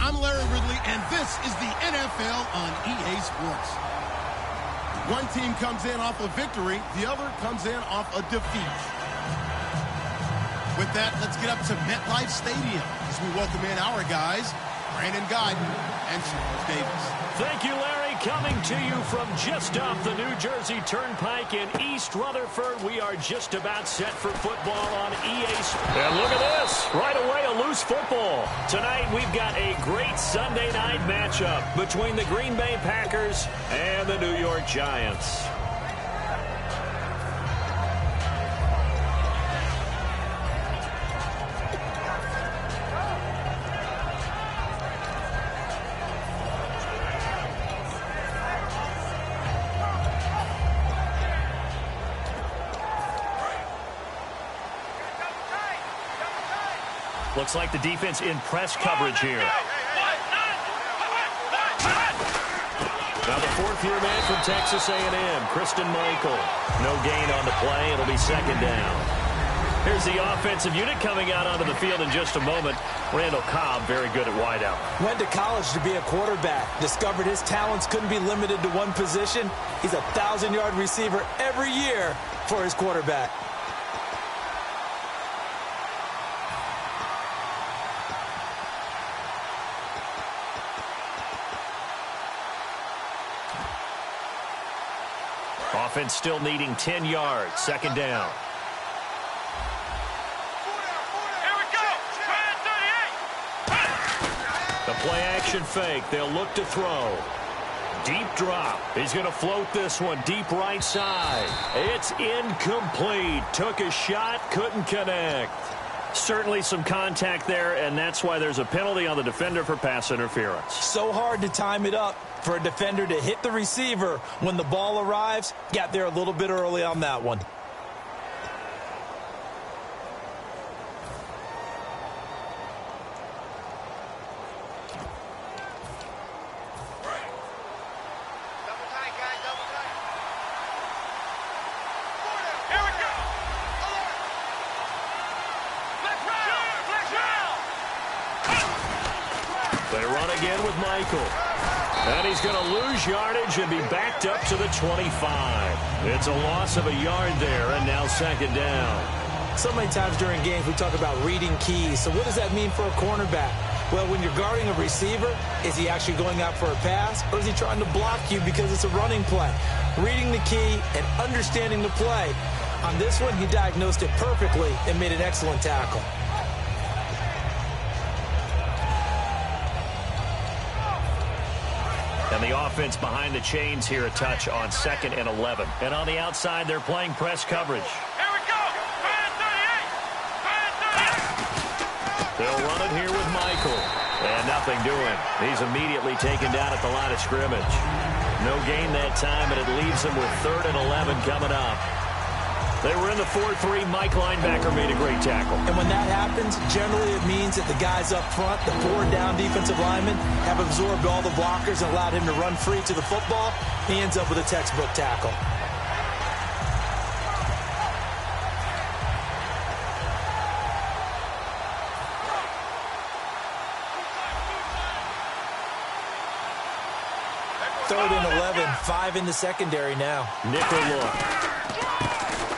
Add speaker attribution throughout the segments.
Speaker 1: I'm Larry Ridley, and this is the NFL on EA Sports. One team comes in off a victory, the other comes in off a defeat. With that, let's get up to MetLife Stadium as we welcome in our guys, Brandon Guyton and Charles Davis.
Speaker 2: Thank you, Larry. Coming to you from just off the New Jersey Turnpike in East Rutherford. We are just about set for football on EA Sports. And look at this. Right away, a loose football. Tonight, we've got a great Sunday night matchup between the Green Bay Packers and the New York Giants. Looks like the defense in press coverage here. Now the fourth-year man from Texas A&M, Christian Michael. No gain on the play. It'll be second down. Here's the offensive unit coming out onto the field in just a moment. Randall Cobb, very good at wideout.
Speaker 3: Went to college to be a quarterback. Discovered his talents couldn't be limited to one position. He's a 1,000-yard receiver every year for his quarterback.
Speaker 2: Offense still needing 10 yards. Second down.
Speaker 4: Here we go.
Speaker 2: The play action fake. They'll look to throw. Deep drop. He's going to float this one deep right side. It's incomplete. Took a shot. Couldn't connect. Certainly some contact there, and that's why there's a penalty on the defender for pass interference.
Speaker 3: So hard to time it up for a defender to hit the receiver when the ball arrives. Got there a little bit early on that one.
Speaker 2: They run again with Michael. And he's going to lose yardage and be backed up to the 25. It's a loss of a yard there, and now second down.
Speaker 3: So many times during games we talk about reading keys. So what does that mean for a cornerback? Well, when you're guarding a receiver, is he actually going out for a pass, or is he trying to block you because it's a running play? Reading the key and understanding the play. On this one, he diagnosed it perfectly and made an excellent tackle.
Speaker 2: And the offense behind the chains here a touch on 2nd and 11. And on the outside, they're playing press coverage.
Speaker 4: Here we go.
Speaker 2: They'll run it here with Michael. And nothing doing. He's immediately taken down at the line of scrimmage. No gain that time, but it leaves him with 3rd and 11 coming up. They were in the 4-3. Mike linebacker made a great tackle.
Speaker 3: And when that happens, generally it means that the guys up front, the 4 down defensive linemen, have absorbed all the blockers and allowed him to run free to the football. He ends up with a textbook tackle. Third and 11, 5 in the secondary now.
Speaker 2: Nickel look.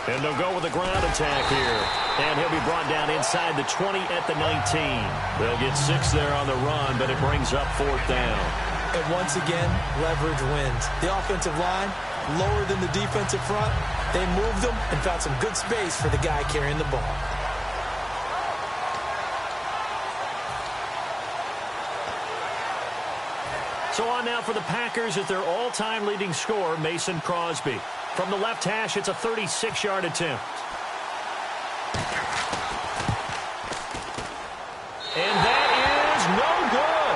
Speaker 2: And they'll go with a ground attack here. And he'll be brought down inside the 20 at the 19. They'll get 6 there on the run, but it brings up 4th down.
Speaker 3: And once again, leverage wins. The offensive line, lower than the defensive front. They moved them and found some good space for the guy carrying the ball.
Speaker 2: So on now for the Packers at their all-time leading scorer, Mason Crosby. From the left hash, it's a 36-yard attempt. And that is no good.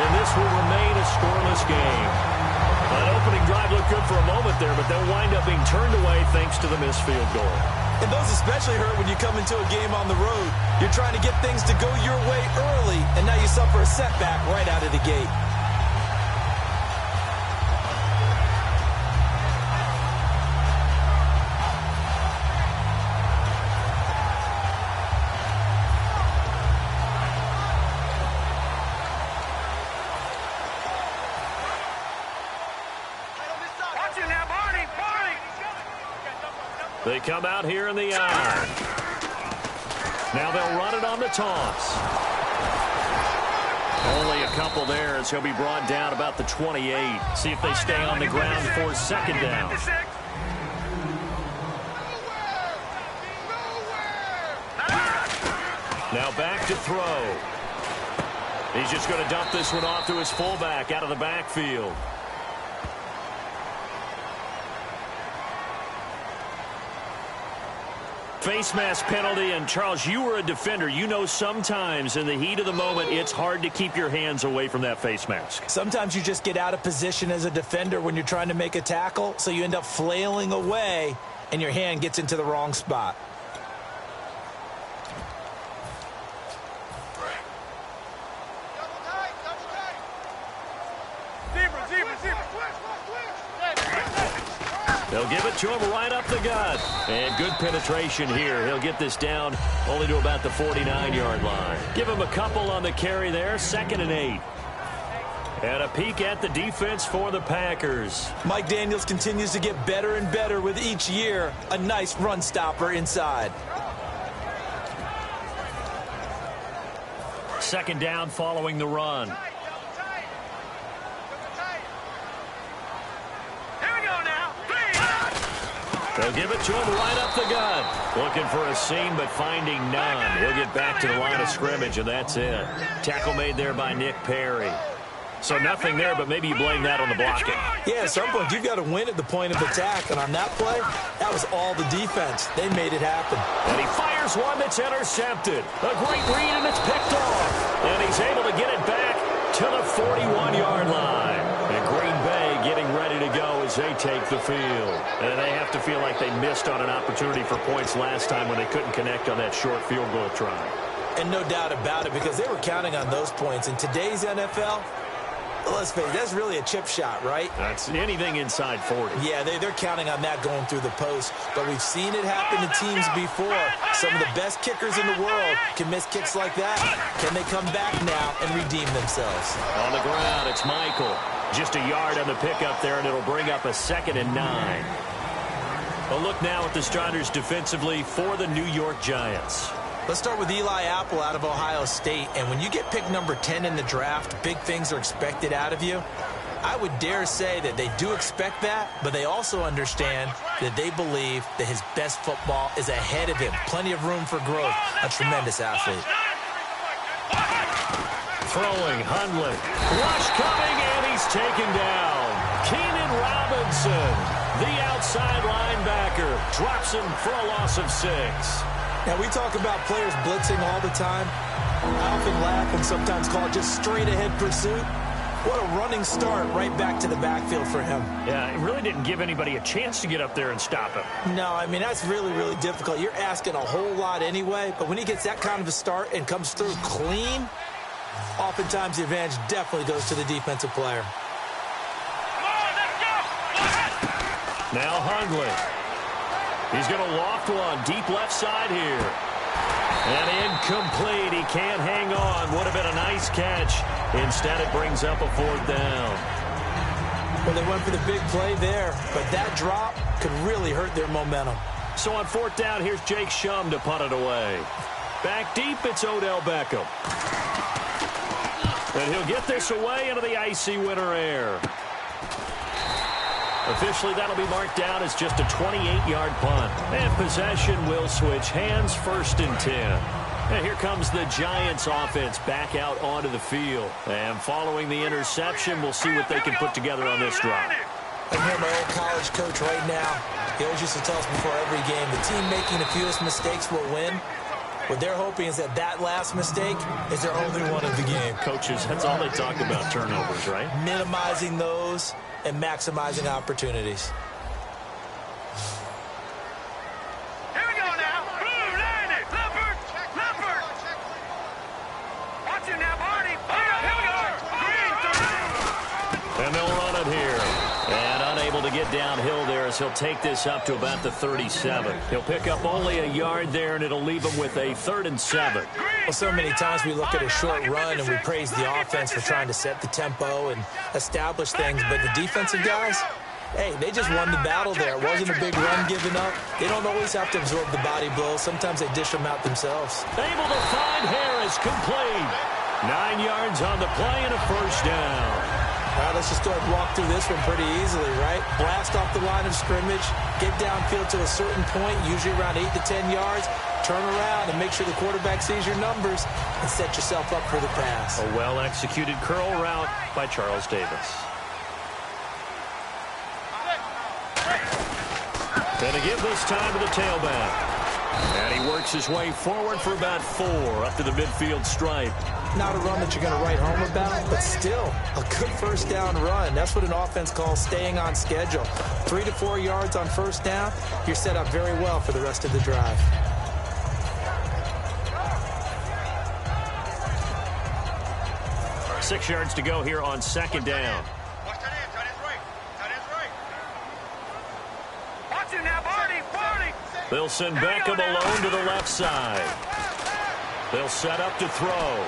Speaker 2: And this will remain a scoreless game. That opening drive looked good for a moment there, but they'll wind up being turned away thanks to the missed field goal.
Speaker 3: And those especially hurt when you come into a game on the road. You're trying to get things to go your way early, and now you suffer a setback right out of the gate.
Speaker 2: They come out here in the iron. Now they'll run it on the toss. Only a couple there as he'll be brought down about the 28. See if they stay on the ground for second down. Now back to throw. He's just going to dump this one off to his fullback out of the backfield. Face mask penalty, and Charles, you were a defender. You know sometimes in the heat of the moment, it's hard to keep your hands away from that face mask.
Speaker 3: Sometimes you just get out of position as a defender when you're trying to make a tackle, so you end up flailing away, and your hand gets into the wrong spot.
Speaker 2: They'll give it to him right up the gut. And good penetration here. He'll get this down only to about the 49-yard line. Give him a couple on the carry there. 2nd and 8. And a peek at the defense for the Packers.
Speaker 3: Mike Daniels continues to get better and better with each year. A nice run stopper inside.
Speaker 2: 2nd down following the run. They'll give it to him right up the gut. Looking for a seam, but finding none. He'll get back to the line of scrimmage, and that's it. Tackle made there by Nick Perry. So nothing there, but maybe you blame that on the blocking.
Speaker 3: Yeah, at some point, you've got to win at the point of attack. And on that play, that was all the defense. They made it happen.
Speaker 2: And he fires one that's intercepted. A great read, and it's picked off. And he's able to get it back to the 41-yard line. And Green Bay getting ready to go as they take the field. And they have to feel like they missed on an opportunity for points last time when they couldn't connect on that short field goal try.
Speaker 3: And no doubt about it, because they were counting on those points. In today's NFL, let's face it, that's really a chip shot, right?
Speaker 2: That's anything inside 40.
Speaker 3: Yeah, they're counting on that going through the post. But we've seen it happen to teams before. Some of the best kickers in the world can miss kicks like that. Can they come back now and redeem themselves?
Speaker 2: On the ground, it's Michael. Just a yard on the pickup there, and it'll bring up a 2nd and 9. A look now at the starters defensively for the New York Giants.
Speaker 3: Let's start with Eli Apple out of Ohio State. And when you get picked number 10 in the draft, big things are expected out of you. I would dare say that they do expect that, but they also understand that they believe that his best football is ahead of him. Plenty of room for growth. A tremendous athlete.
Speaker 2: Throwing, Hundley. Rush coming, and he's taken down. Keenan Robinson, the outside linebacker, drops him for a loss of 6.
Speaker 3: Now, we talk about players blitzing all the time. I often laugh and sometimes call it just straight-ahead pursuit. What a running start right back to the backfield for him.
Speaker 2: Yeah, it really didn't give anybody a chance to get up there and stop him.
Speaker 3: No, I mean, that's really, really difficult. You're asking a whole lot anyway, but when he gets that kind of a start and comes through clean, oftentimes the advantage definitely goes to the defensive player.
Speaker 2: Now Hundley. He's going to loft one deep left side here. And incomplete. He can't hang on. Would have been a nice catch. Instead, it brings up a 4th down.
Speaker 3: Well, they went for the big play there, but that drop could really hurt their momentum.
Speaker 2: So on 4th down, here's Jake Shum to punt it away. Back deep, it's Odell Beckham. And he'll get this away into the icy winter air. Officially, that'll be marked down as just a 28-yard punt. And possession will switch hands, 1st and 10. And here comes the Giants offense back out onto the field. And following the interception, we'll see what they can put together on this drive.
Speaker 3: I hear my old college coach right now. He always used to tell us before every game, the team making the fewest mistakes will win. What they're hoping is that last mistake is their only one of the game.
Speaker 2: Coaches, that's all they talk about, turnovers, right?
Speaker 3: Minimizing those and maximizing opportunities.
Speaker 4: Here we go now. Blue, line it. Leopard. Leopard. Watch it now, Barney. Here we go. Green.
Speaker 2: And they'll run it here. And unable to get downhill there as he'll take this up to about the 37. He'll pick up only a yard there, and it'll leave him with a 3rd and 7.
Speaker 3: Well, so many times we look at a short run and we praise the offense for trying to set the tempo and establish things, but the defensive guys, Hey, they just won the battle there. It wasn't a big run given up. They don't always have to absorb the body blows. Sometimes they dish them out themselves.
Speaker 2: Able to find Harris, complete. 9 yards on the play and a first down.
Speaker 3: All right, let's just go ahead and walk through this one pretty easily, right? Blast off the line of scrimmage, get downfield to a certain point, usually around 8 to 10 yards, turn around and make sure the quarterback sees your numbers and set yourself up for the pass.
Speaker 2: A well-executed curl route by Charles Davis. And to give this time to the tailback. And he works his way forward for about 4 up to the midfield stripe.
Speaker 3: Not a run that you're going to write home about, but still a good first down run. That's what an offense calls staying on schedule. 3 to 4 yards on first down, you're set up very well for the rest of the drive.
Speaker 2: All right, 6 yards to go here on second down. They'll send Beckham alone to the left side. They'll set up to throw.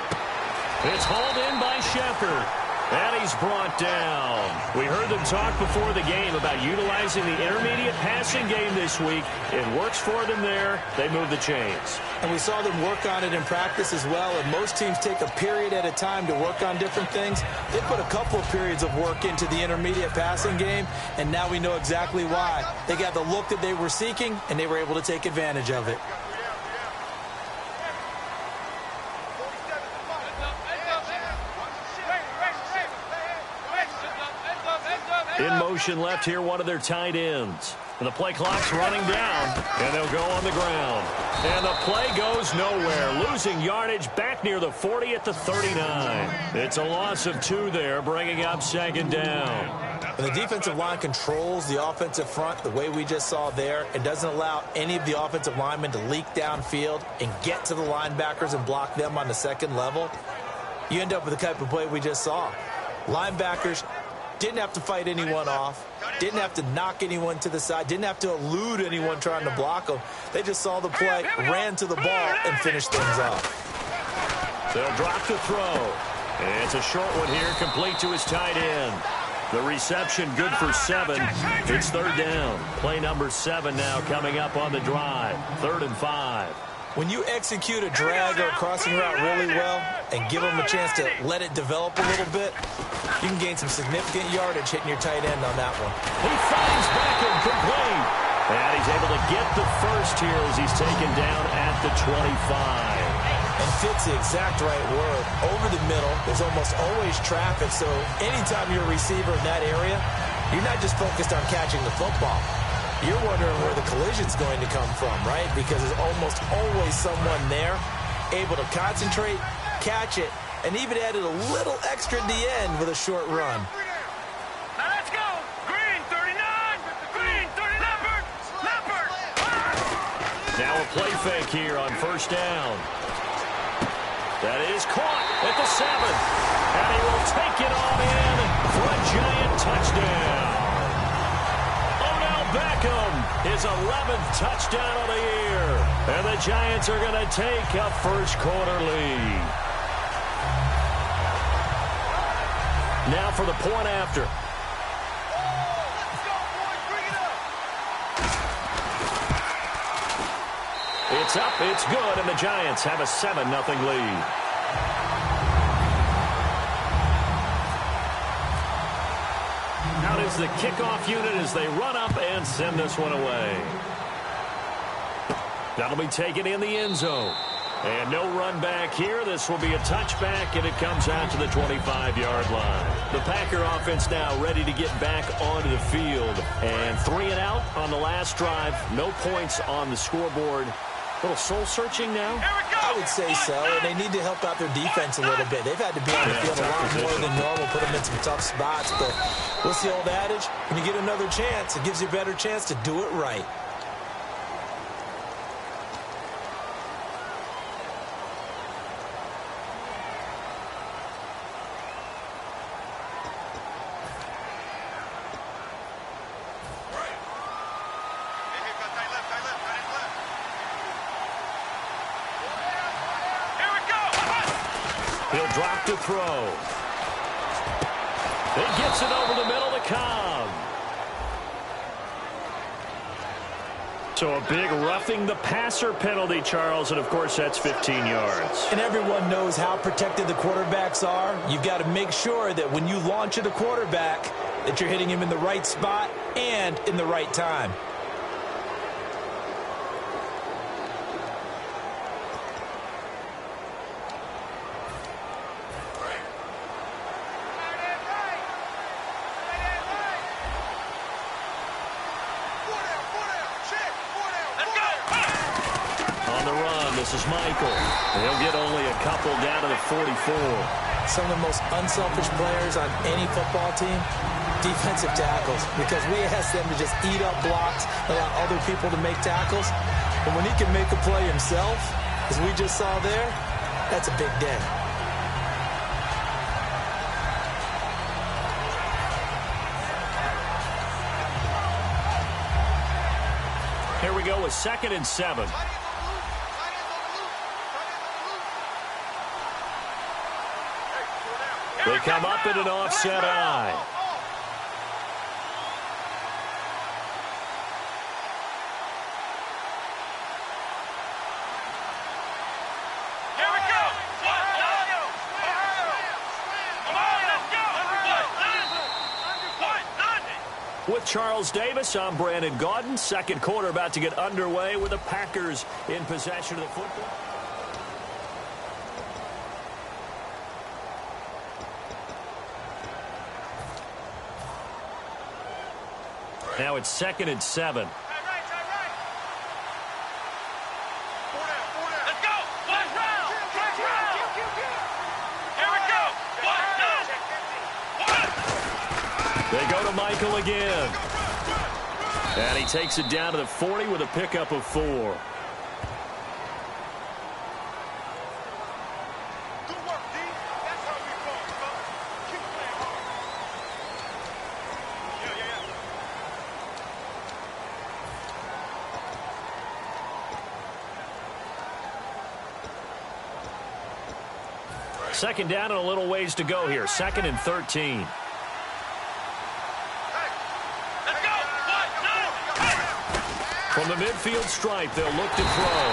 Speaker 2: It's hauled in by Shepard. And he's brought down. We heard them talk before the game about utilizing the intermediate passing game this week. It works for them there. They move the chains.
Speaker 3: And we saw them work on it in practice as well. And most teams take a period at a time to work on different things. They put a couple of periods of work into the intermediate passing game, and now we know exactly why. They got the look that they were seeking, and they were able to take advantage of it.
Speaker 2: In motion left here, one of their tight ends. And the play clock's running down, and they'll go on the ground. And the play goes nowhere, losing yardage back near the 40 at the 39. It's a loss of 2 there, bringing up second down.
Speaker 3: And the defensive line controls the offensive front the way we just saw there. It doesn't allow any of the offensive linemen to leak downfield and get to the linebackers and block them on the second level. You end up with the type of play we just saw. Linebackers didn't have to fight anyone off, didn't have to knock anyone to the side, didn't have to elude anyone trying to block them. They just saw the play, ran to the ball, and finished things off.
Speaker 2: They'll drop to throw. And it's a short one here, complete to his tight end. The reception good for 7. It's third down. Play number 7 now coming up on the drive. 3rd and 5.
Speaker 3: When you execute a drag or a crossing route really well and give them a chance to let it develop a little bit, you can gain some significant yardage hitting your tight end on that one.
Speaker 2: He finds Beckham complete. And he's able to get the first here as he's taken down at the 25.
Speaker 3: And fits the exact right word. Over the middle, there's almost always traffic, so anytime you're a receiver in that area, you're not just focused on catching the football. You're wondering where the collision's going to come from, right? Because there's almost always someone there able to concentrate, catch it, and even added a little extra at the end with a short run.
Speaker 4: Now let's go. Green 39. Green 30. Leopard.
Speaker 2: Now a play fake here on first down. That is caught at the 7. And he will take it on in for a giant touchdown. Beckham, his 11th touchdown of the year. And the Giants are going to take a first quarter lead. Now for the point after. It's up, it's good, and the Giants have a 7-0 lead. Out is the kickoff unit as they run up and send this one away. That'll be taken in the end zone. And no run back here. This will be a touchback, and it comes out to the 25-yard line. The Packer offense now ready to get back onto the field. And 3 and out on the last drive. No points on the scoreboard. A little soul-searching now?
Speaker 3: I would say so, and they need to help out their defense a little bit. They've had to be on the field a lot more than normal, put them in some tough spots. But what's the old adage? When you get another chance, it gives you a better chance to do it right.
Speaker 2: He'll drop to throw. He gets it over the middle to Cobb. So a big roughing the passer penalty, Charles, and of course that's 15 yards.
Speaker 3: And everyone knows how protected the quarterbacks are. You've got to make sure that when you launch at a quarterback that you're hitting him in the right spot and in the right time.
Speaker 2: This is Michael. He'll get only a couple down to the 44.
Speaker 3: Some of the most unselfish players on any football team, defensive tackles, because we ask them to just eat up blocks, allow other people to make tackles. And when he can make a play himself, as we just saw there, that's a big day.
Speaker 2: Here we go with 2nd and 7. They come up in an offset eye.
Speaker 4: Here we go. Come on, let's go.
Speaker 2: With Charles Davis, I'm Brandon Gaudin. Second quarter about to get underway with the Packers in possession of the football. Now it's 2nd and 7.
Speaker 4: Let's go. One round. Here we go.
Speaker 2: They go to Michael again. And he takes it down to the 40 with a pickup of 4.
Speaker 4: Good work, D. That's how we roll, brother. Keep playing hard. Yeah.
Speaker 2: Second down and a little ways to go here. 2nd and 13. From the midfield stripe, they'll look to throw.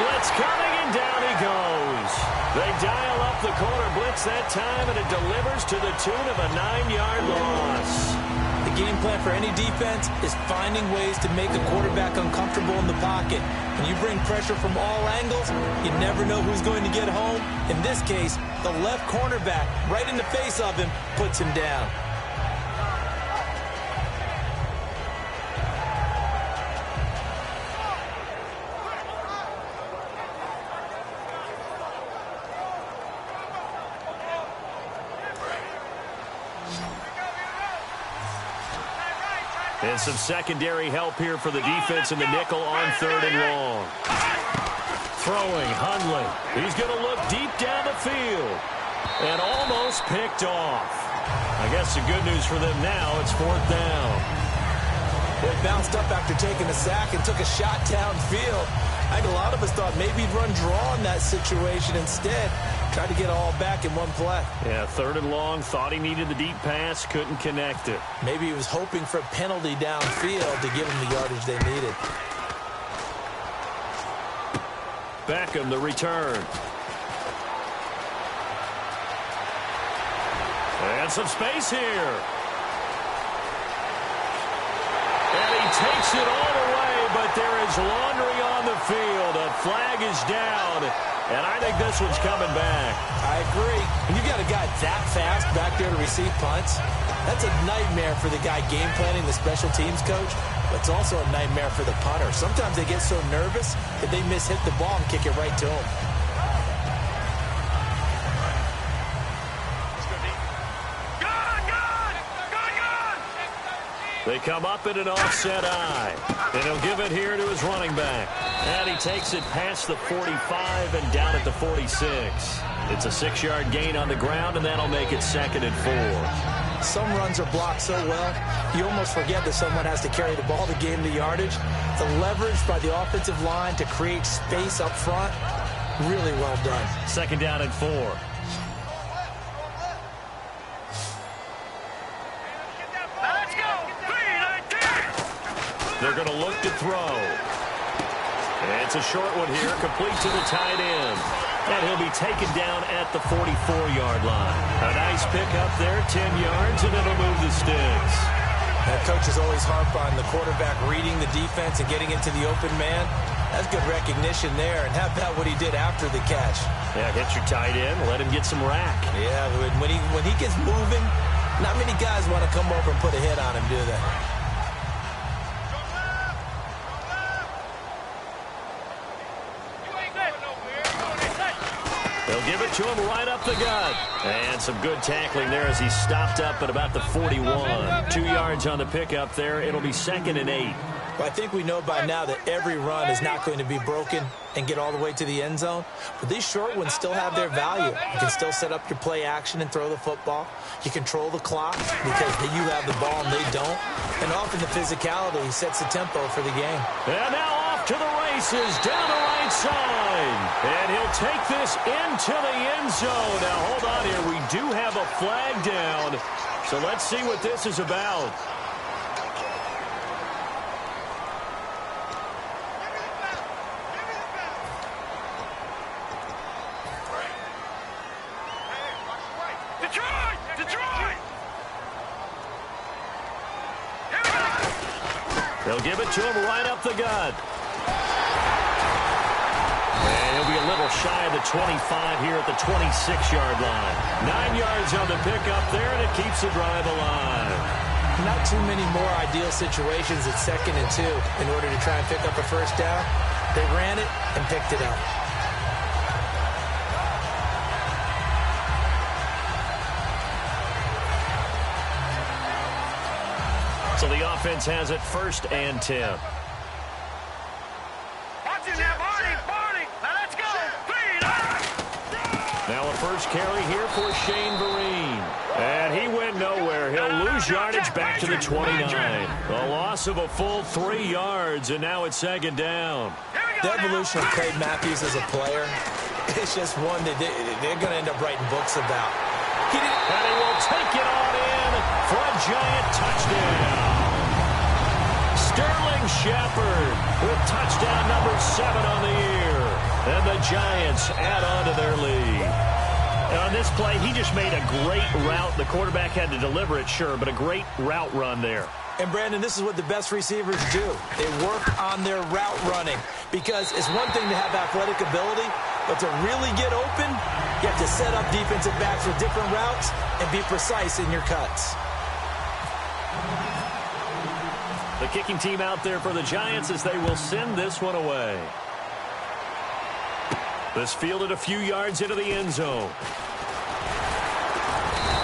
Speaker 2: Blitz coming, and down he goes. They dial up the corner blitz that time, and it delivers to the tune of a 9-yard loss.
Speaker 3: The game plan for any defense is finding ways to make a quarterback uncomfortable in the pocket. When you bring pressure from all angles, you never know who's going to get home. In this case, the left cornerback, right in the face of him, puts him down.
Speaker 2: And some secondary help here for the defense in the nickel on 3rd and long. Throwing, Hundley. He's going to look deep down the field. And almost picked off. I guess the good news for them now, it's 4th down.
Speaker 3: They bounced up after taking a sack and took a shot downfield. I think a lot of us thought maybe he'd run draw in that situation instead. Tried to get it all back in one play.
Speaker 2: Yeah, 3rd and long. Thought he needed the deep pass. Couldn't connect it.
Speaker 3: Maybe he was hoping for a penalty downfield to give him the yardage they needed.
Speaker 2: Beckham, the return. And some space here. And he takes it all the way, but there is laundry on the field. A flag is down, and I think this one's coming back.
Speaker 3: I agree. When you got a guy that fast back there to receive punts, that's a nightmare for the guy game planning, the special teams coach, but it's also a nightmare for the punter. Sometimes they get so nervous that they mishit the ball and kick it right to him.
Speaker 2: They come up in an offset eye, and he'll give it here to his running back. And he takes it past the 45 and down at the 46. It's a 6-yard gain on the ground, and that'll make it 2nd and 4.
Speaker 3: Some runs are blocked so well, you almost forget that someone has to carry the ball to gain the yardage. The leverage by the offensive line to create space up front, really well done.
Speaker 2: 2nd down and 4. They're going to look to throw. It's a short one here, complete to the tight end. And he'll be taken down at the 44-yard line. A nice pickup there, 10 yards, and it'll move the sticks.
Speaker 3: Coaches always harp on the quarterback reading the defense and getting into the open man. That's good recognition there. And how about what he did after the catch?
Speaker 2: Yeah, hit your tight end, let him get some rack.
Speaker 3: Yeah, when he gets moving, not many guys want to come over and put a hit on him, do they?
Speaker 2: They'll give it to him right up the gut. And some good tackling there as he stopped up at about the 41. 2 yards on the pickup there. It'll be 2nd and 8.
Speaker 3: Well, I think we know by now that every run is not going to be broken and get all the way to the end zone. But these short ones still have their value. You can still set up your play action and throw the football. You control the clock because you have the ball and they don't. And often the physicality sets the tempo for the game.
Speaker 2: And now off to the races down the right side. And he'll take this into the end zone. Now, hold on here. We do have a flag down. So let's see what this is about. They'll give it to him right up the gut. And he'll be a little shy of the 25 here at the 26-yard line. 9 yards on the pickup there, and it keeps the drive alive.
Speaker 3: Not too many more ideal situations at 2nd and 2 in order to try and pick up a first down. They ran it and picked it up.
Speaker 2: So the offense has it 1st and 10.
Speaker 4: Watch it now, Barney. Now let's go.
Speaker 2: Now a first carry here for Shane Vereen. And he went nowhere. He'll lose yardage back to the 29. A loss of a full 3 yards, and now it's 2nd down.
Speaker 3: The evolution of Clay Matthews as a player, it's just one that they're going to end up writing books about.
Speaker 2: And he will take it on in for a giant touchdown. Sterling Shepard with touchdown number 7 on the year. And the Giants add on to their lead. And on this play, he just made a great route. The quarterback had to deliver it, sure, but a great route run there.
Speaker 3: And, Brandon, this is what the best receivers do. They work on their route running because it's one thing to have athletic ability, but to really get open, you have to set up defensive backs with different routes and be precise in your cuts.
Speaker 2: The kicking team out there for the Giants as they will send this one away. This fielded a few yards into the end zone.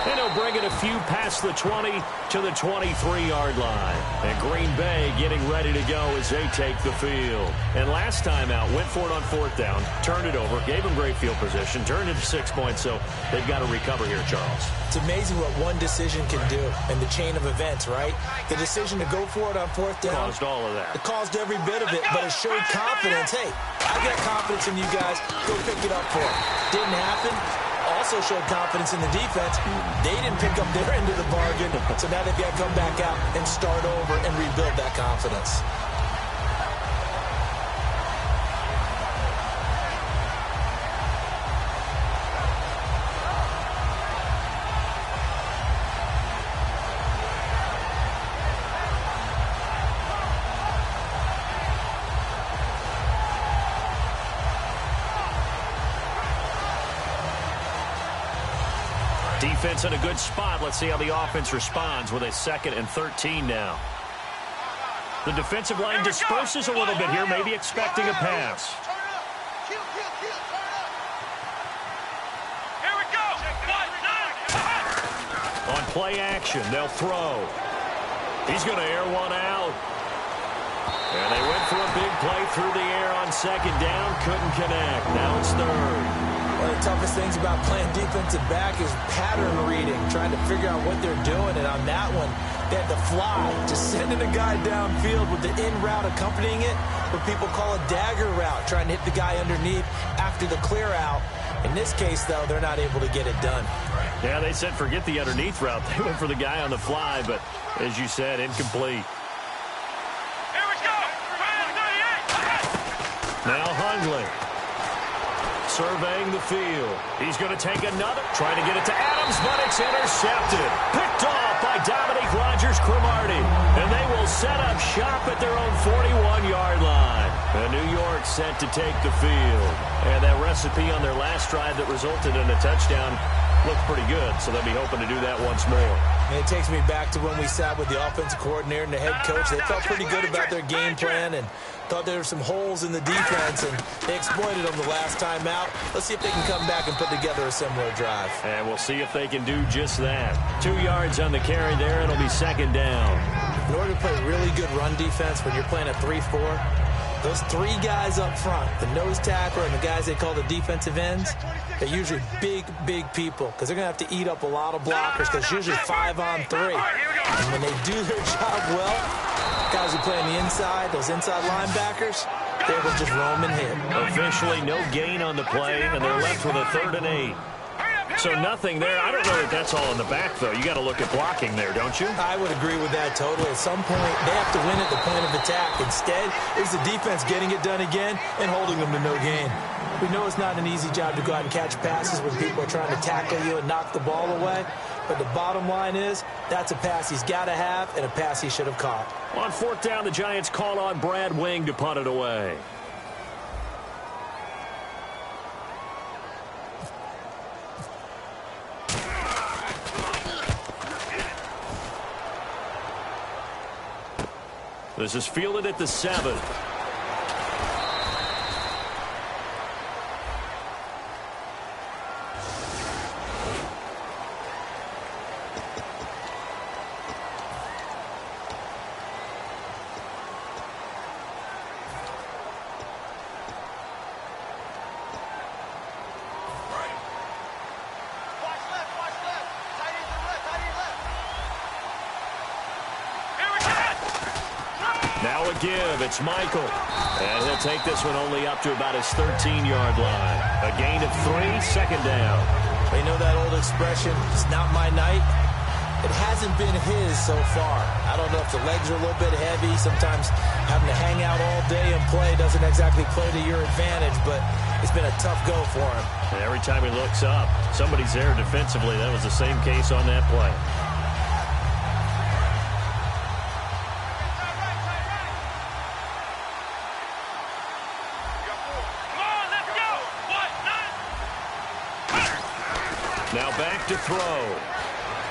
Speaker 2: And he'll bring it a few past the 20 to the 23-yard line. And Green Bay getting ready to go as they take the field. And last time out, went for it on 4th down, turned it over, gave them great field position, turned it to 6 points, so they've got to recover here, Charles.
Speaker 3: It's amazing what one decision can do in the chain of events, right? The decision to go for it on 4th down.
Speaker 2: Caused all of that.
Speaker 3: It caused every bit of it, but it showed confidence. Hey, I got confidence in you guys. Go pick it up for it. Didn't happen. Also showed confidence in the defense. They didn't pick up their end of the bargain, so now they've got to come back out and start over and rebuild that confidence.
Speaker 2: Defense in a good spot. Let's see how the offense responds with a 2nd and 13 now. The defensive line disperses a little bit here, maybe expecting a pass.
Speaker 4: Here we go.
Speaker 2: On play action, they'll throw. He's going to air one out. And they went for a big play through the air on 2nd down. Couldn't connect. Now it's 3rd.
Speaker 3: One of the toughest things about playing defensive back is pattern reading, trying to figure out what they're doing. And on that one, they had to fly, just sending a guy downfield with the in route accompanying it, what people call a dagger route, trying to hit the guy underneath after the clear out. In this case, though, they're not able to get it done.
Speaker 2: Yeah, they said forget the underneath route. They went for the guy on the fly, but as you said, incomplete. Now Hundley. Surveying the field. He's going to take another. Trying to get it to Adams, but it's intercepted. Picked off by Dominique Rodgers-Cromartie. And they will set up shop at their own 41-yard line. And New York set to take the field. And that recipe on their last drive that resulted in a touchdown looked pretty good, so they'll be hoping to do that once more.
Speaker 3: And it takes me back to when we sat with the offensive coordinator and the head coach. They felt pretty good about their game plan and thought there were some holes in the defense, and they exploited them the last time out. Let's see if they can come back and put together a similar drive.
Speaker 2: And we'll see if they can do just that. 2 yards on the carry there. It'll be second down.
Speaker 3: In order to play really good run defense when you're playing a 3-4, those 3 guys up front, the nose tackle and the guys they call the defensive ends, they're usually big people because they're going to have to eat up a lot of blockers because it's usually 5-on-3. And when they do their job well, guys who play on the inside, those inside linebackers, they will just roam and hit.
Speaker 2: Officially no gain on the play, and they're left with a 3rd and 8. So nothing there. I don't know that that's all in the back, though. You got to look at blocking there, don't you?
Speaker 3: I would agree with that totally. At some point, they have to win at the point of attack. Instead, it's the defense getting it done again and holding them to no gain. We know it's not an easy job to go out and catch passes when people are trying to tackle you and knock the ball away. But the bottom line is, that's a pass he's got to have and a pass he should have caught.
Speaker 2: On 4th down, the Giants call on Brad Wing to punt it away. This is fielded at the 7. Now a give. It's Michael. And he'll take this one only up to about his 13-yard line. A gain of 3, second down.
Speaker 3: You know that old expression, it's not my night? It hasn't been his so far. I don't know if the legs are a little bit heavy. Sometimes having to hang out all day and play doesn't exactly play to your advantage, but it's been a tough go for him.
Speaker 2: And every time he looks up, somebody's there defensively. That was the same case on that play. Now back to throw.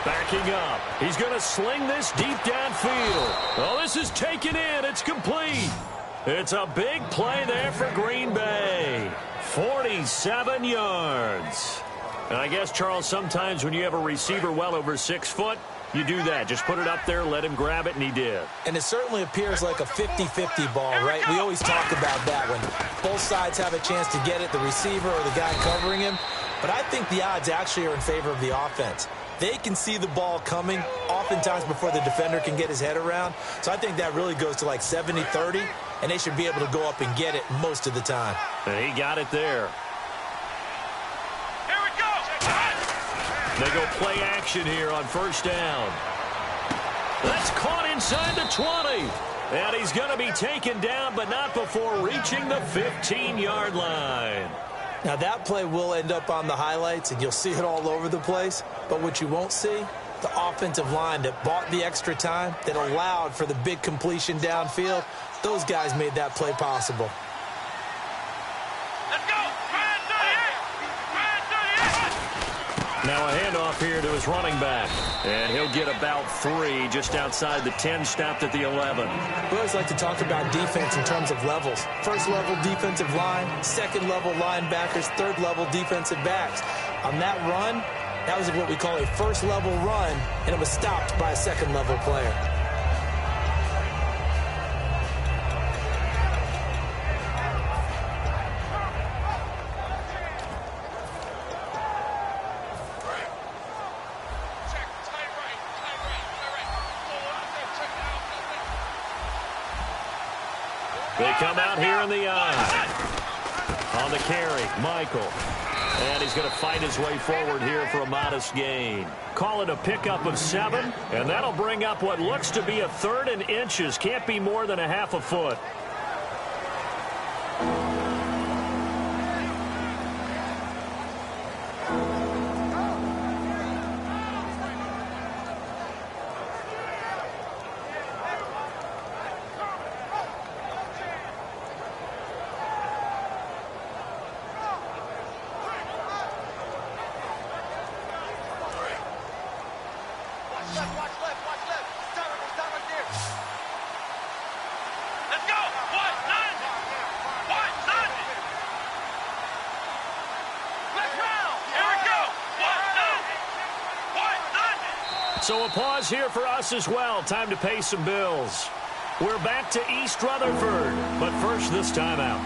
Speaker 2: Backing up. He's going to sling this deep downfield. Oh, this is taken in. It's complete. It's a big play there for Green Bay. 47 yards. And I guess, Charles, sometimes when you have a receiver well over 6 foot, you do that. Just put it up there, let him grab it, and he did. And it certainly appears like a 50-50 ball, right? We always talk about that when both sides have a chance to get it, the receiver or the guy covering him. But I think the odds actually are in favor of the offense. They can see the ball coming oftentimes before the defender can get his head around. So I think that really goes to like 70-30, and they should be able to go up and get it most of the time. And he got it there.
Speaker 4: Here we go.
Speaker 2: They go play action here on first down. That's caught inside the 20. And he's going to be taken down, but not before reaching the 15-yard line.
Speaker 3: Now, that play will end up on the highlights, and you'll see it all over the place. But what you won't see, the offensive line that bought the extra time, that allowed for the big completion downfield, those guys made that play possible.
Speaker 4: Let's go.
Speaker 2: Now a handoff here to his running back. And he'll get about 3 just outside the 10, stopped at the 11.
Speaker 3: We always like to talk about defense in terms of levels. First level defensive line, second level linebackers, third level defensive backs. On that run, that was what we call a first level run, and it was stopped by a second level player.
Speaker 2: They come out here in the eye. On the carry, Michael. And he's going to fight his way forward here for a modest gain. Call it a pickup of 7, and that'll bring up what looks to be a 3rd and inches. Can't be more than a half a foot. So a pause here for us as well. Time to pay some bills. We're back to East Rutherford, but first this timeout.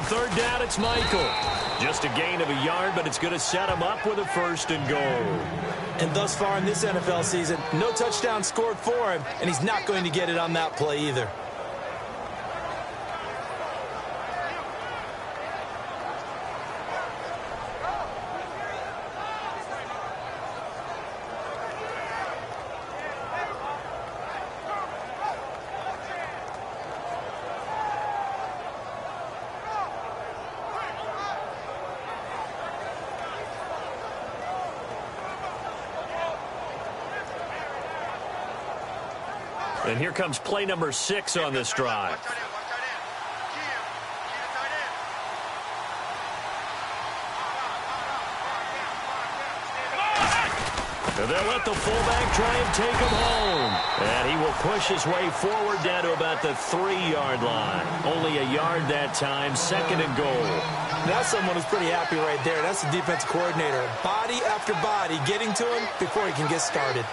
Speaker 2: Third down, it's Michael. Just a gain of a yard, but it's going to set him up with a 1st and goal.
Speaker 3: And thus far in this NFL season, no touchdown scored for him, and he's not going to get it on that play either.
Speaker 2: And here comes play number 6 on this drive. And they'll let the fullback try and take him home. And he will push his way forward down to about the 3-yard line. Only a yard that time, 2nd and goal.
Speaker 3: That's someone who's pretty happy right there. That's the defensive coordinator. Body after body getting to him before he can get started.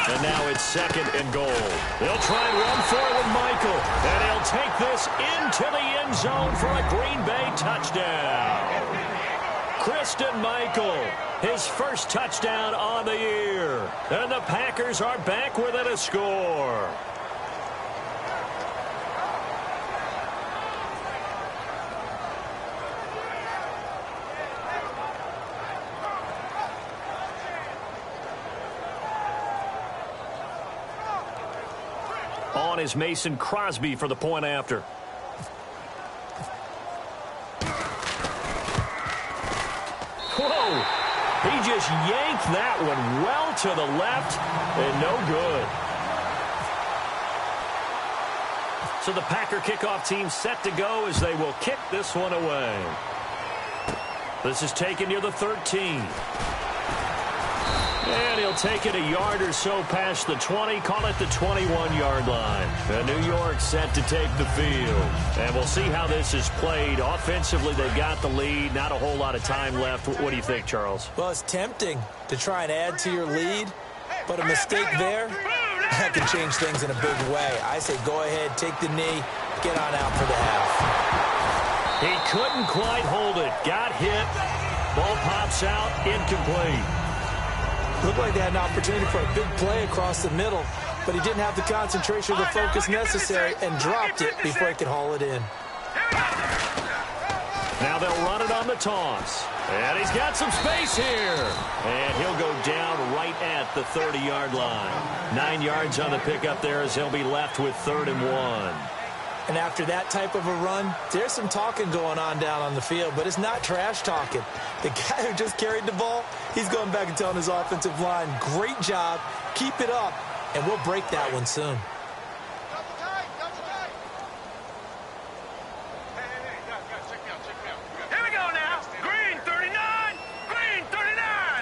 Speaker 2: And now it's 2nd and goal. They'll try and run forward Michael. And he'll take this into the end zone for a Green Bay touchdown. Christian Michael, his first touchdown on the year. And the Packers are back within a score. On is Mason Crosby for the point after. Whoa! He just yanked that one well to the left and no good. So the Packer kickoff team set to go as they will kick this one away. This is taken near the 13. And he'll take it a yard or so past the 20, call it the 21-yard line. And New York set to take the field. And we'll see how this is played. Offensively, they've got the lead. Not a whole lot of time left. What do you think, Charles?
Speaker 3: Well, it's tempting to try and add to your lead, but a mistake there, that could change things in a big way. I say go ahead, take the knee, get on out for the half.
Speaker 2: He couldn't quite hold it. Got hit. Ball pops out, incomplete.
Speaker 3: Looked like they had an opportunity for a big play across the middle, but he didn't have the concentration or the focus necessary and dropped it before he could haul it in.
Speaker 2: Now they'll run it on the toss. And he's got some space here. And he'll go down right at the 30-yard line. 9 yards on the pickup there as he'll be left with 3rd and 1.
Speaker 3: And after that type of a run, there's some talking going on down on the field, but it's not trash talking. The guy who just carried the ball, he's going back and telling his offensive line, great job, keep it up, and we'll break that one soon.
Speaker 4: Here we go now. Green 39. Green 39.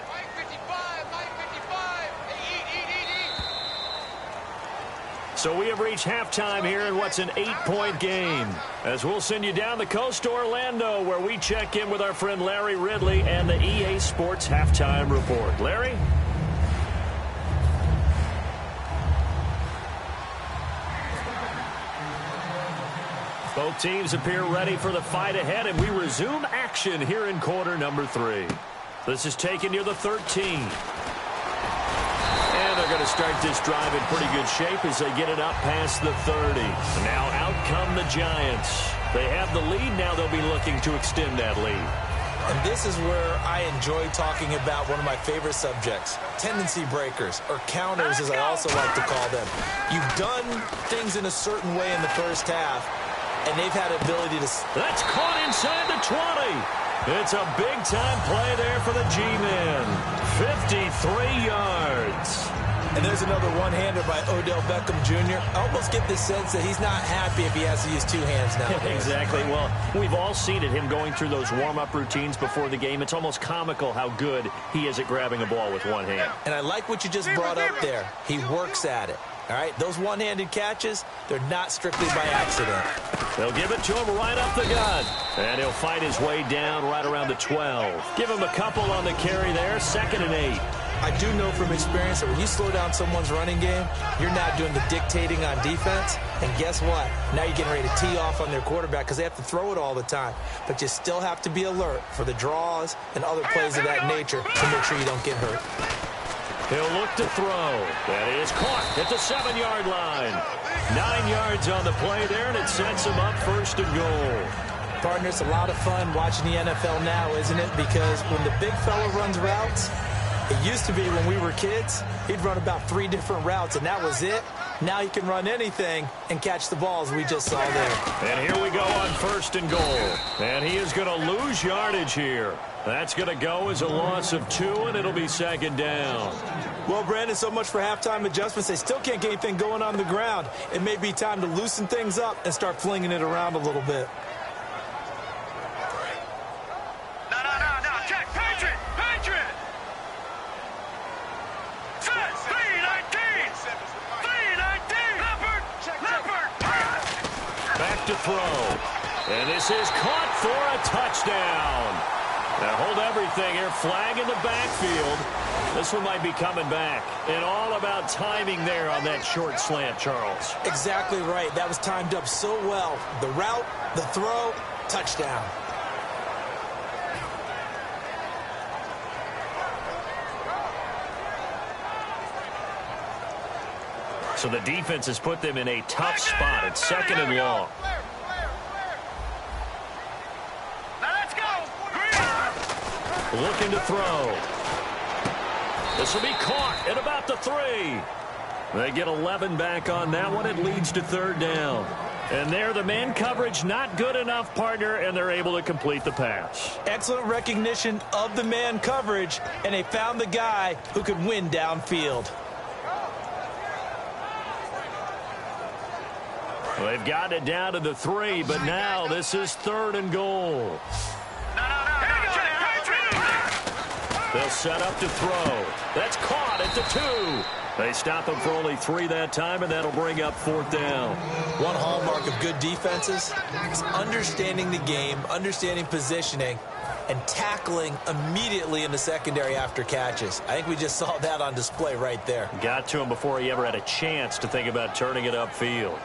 Speaker 4: Mike 55. Mike 55. Eat.
Speaker 2: So we have reached halftime here in what's an 8-point game. As we'll send you down the coast to Orlando, where we check in with our friend Larry Ridley and the EA Sports Halftime Report. Larry? Both teams appear ready for the fight ahead, and we resume action here in quarter number 3. This is taken near the 13. And they're going to start this drive in pretty good shape as they get it up past the 30. Now out come the Giants. They have the lead. Now they'll be looking to extend that lead.
Speaker 3: And this is where I enjoy talking about one of my favorite subjects, tendency breakers, or counters as I also like to call them. You've done things in a certain way in the first half, and they've had ability to...
Speaker 2: That's caught inside the 20. It's a big-time play there for the G-Men. 53 yards.
Speaker 3: And there's another one-hander by Odell Beckham Jr. I almost get the sense that he's not happy if he has to use two hands now.
Speaker 2: Exactly. Well, we've all seen it, him going through those warm-up routines before the game. It's almost comical how good he is at grabbing a ball with one hand.
Speaker 3: And I like what you just brought up there. He works at it. All right, those one-handed catches, they're not strictly by accident.
Speaker 2: They'll give it to him right up the gut. And he'll fight his way down right around the 12. Give him a couple on the carry there, 2nd and 8.
Speaker 3: I do know from experience that when you slow down someone's running game, you're not doing the dictating on defense. And guess what? Now you're getting ready to tee off on their quarterback because they have to throw it all the time. But you still have to be alert for the draws and other plays of that nature to make sure you don't get hurt.
Speaker 2: He'll look to throw. That is caught at the 7-yard line. 9 yards on the play there, and it sets him up 1st and goal.
Speaker 3: Partner, it's a lot of fun watching the NFL now, isn't it? Because when the big fella runs routes, it used to be when we were kids, he'd run about 3 different routes, and that was it. Now he can run anything and catch the balls we just saw there.
Speaker 2: And here we go on 1st and goal. And he is going to lose yardage here. That's going to go as a loss of 2, and it'll be 2nd down.
Speaker 3: Well, Brandon, so much for halftime adjustments. They still can't get anything going on the ground. It may be time to loosen things up and start flinging it around a little bit.
Speaker 4: No. Check. Patriot. Set. 319. Leopard.
Speaker 2: Back to throw. And this is caught for a touchdown. Now hold everything here. Flag in the backfield. This one might be coming back. And all about timing there on that short slant, Charles.
Speaker 3: Exactly right. That was timed up so well. The route, the throw, touchdown.
Speaker 2: So the defense has put them in a tough spot. It's 2nd and long. Looking to throw. This will be caught at about the 3. They get 11 back on that one. It leads to 3rd down. And there, the man coverage not good enough, partner, and they're able to complete the pass.
Speaker 3: Excellent recognition of the man coverage, and they found the guy who could win downfield.
Speaker 2: Well, they've got it down to the 3, but now this is 3rd and goal. They'll set up to throw. That's caught at the 2. They stop him for only 3 that time, and that'll bring up 4th down.
Speaker 3: One hallmark of good defenses is understanding the game, understanding positioning, and tackling immediately in the secondary after catches. I think we just saw that on display right there.
Speaker 2: Got to him before he ever had a chance to think about turning it upfield.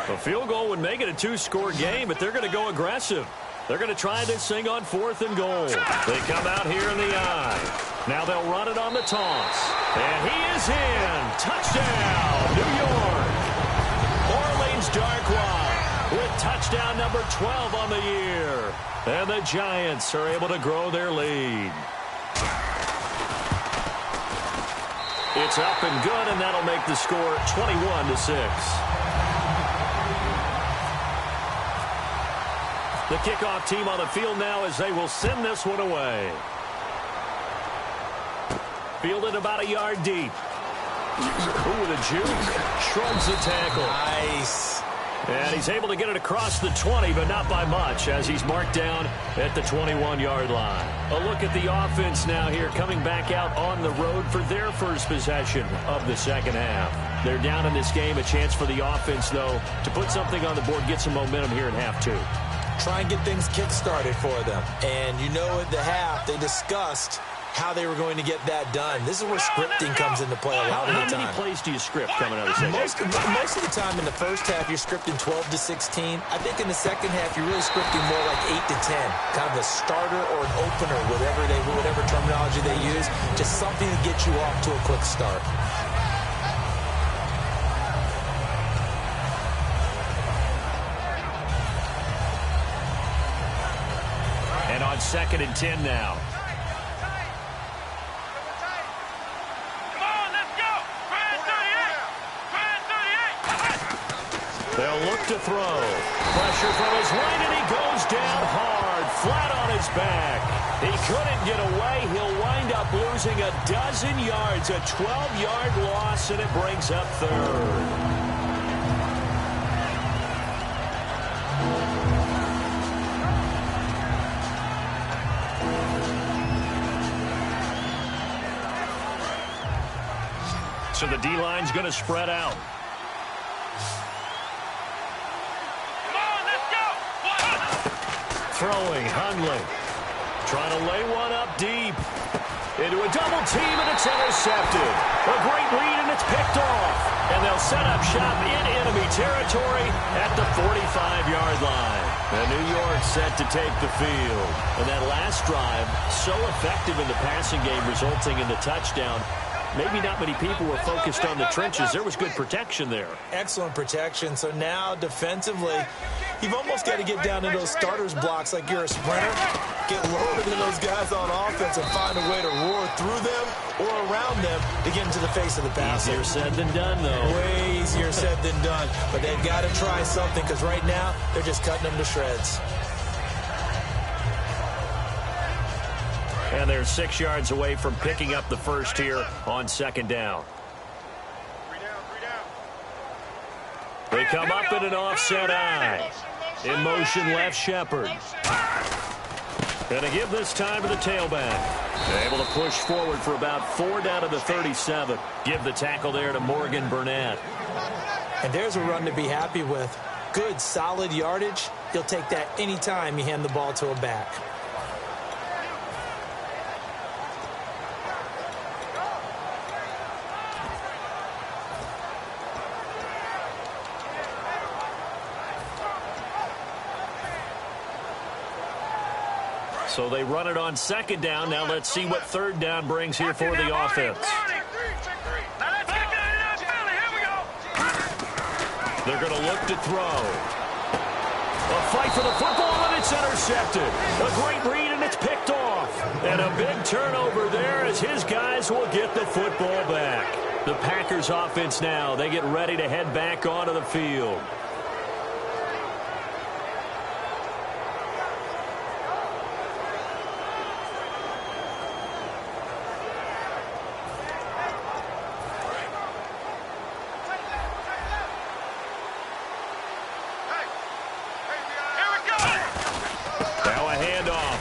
Speaker 2: A field goal would make it a 2-score game, but they're going to go aggressive. They're going to try this thing on 4th and goal. They come out here in the I. Now they'll run it on the toss. And he is in. Touchdown, New York. Orleans Darkwa with touchdown number 12 on the year. And the Giants are able to grow their lead. It's up and good, and that'll make the score 21-6. The kickoff team on the field now as they will send this one away. Fielded about a yard deep. Ooh, with a juke. Shrugs the tackle.
Speaker 3: Nice.
Speaker 2: And he's able to get it across the 20, but not by much, as he's marked down at the 21-yard line. A look at the offense now here, coming back out on the road for their first possession of the 2nd half. They're down in this game. A chance for the offense, though, to put something on the board, get some momentum here in half 2.
Speaker 3: Try and get things kick-started for them. And you know at the half, they discussed how they were going to get that done. This is where scripting comes into play a lot of the time.
Speaker 2: How many plays do you script coming out of the second half?
Speaker 3: Most of the time in the first half, you're scripting 12 to 16. I think in the second half, you're really scripting more like 8 to 10. Kind of a starter or an opener, whatever terminology they use. Just something to get you off to a quick start.
Speaker 2: And on 2nd and 10 now. They'll look to throw. Pressure from his right, and he goes down hard, flat on his back. He couldn't get away. He'll wind up losing a dozen yards, a 12-yard loss, and it brings up 3rd. So the D-line's going to spread out. Throwing, Hundley. Trying to lay one up deep. Into a double team, and it's intercepted. A great read, and it's picked off. And they'll set up shop in enemy territory at the 45-yard line. And New York set to take the field. And that last drive, so effective in the passing game, resulting in the touchdown. Maybe not many people were focused on the trenches. There was good protection there.
Speaker 3: Excellent protection. So now, defensively, you've almost got to get down into those starters blocks like you're a sprinter. Get lower than those guys on offense and find a way to roar through them or around them to get into the face of the passer.
Speaker 2: Easier said than done, though.
Speaker 3: Way easier said than done. But they've got to try something because right now, they're just cutting them to shreds.
Speaker 2: And they're 6 yards away from picking up the first here on 2nd down. They come up in an offset eye. In motion left, Shepard. And to give this time to the tailback. Able to push forward for about 4 down to the 37. Give the tackle there to Morgan Burnett.
Speaker 3: And there's a run to be happy with. Good, solid yardage. He'll take that anytime you hand the ball to a back.
Speaker 2: So they run it on 2nd down. Now let's see what 3rd down brings here for the offense. They're going to look to throw. A fight for the football, and it's intercepted. A great read, and it's picked off. And a big turnover there as his guys will get the football back. The Packers offense now, they get ready to head back onto the field.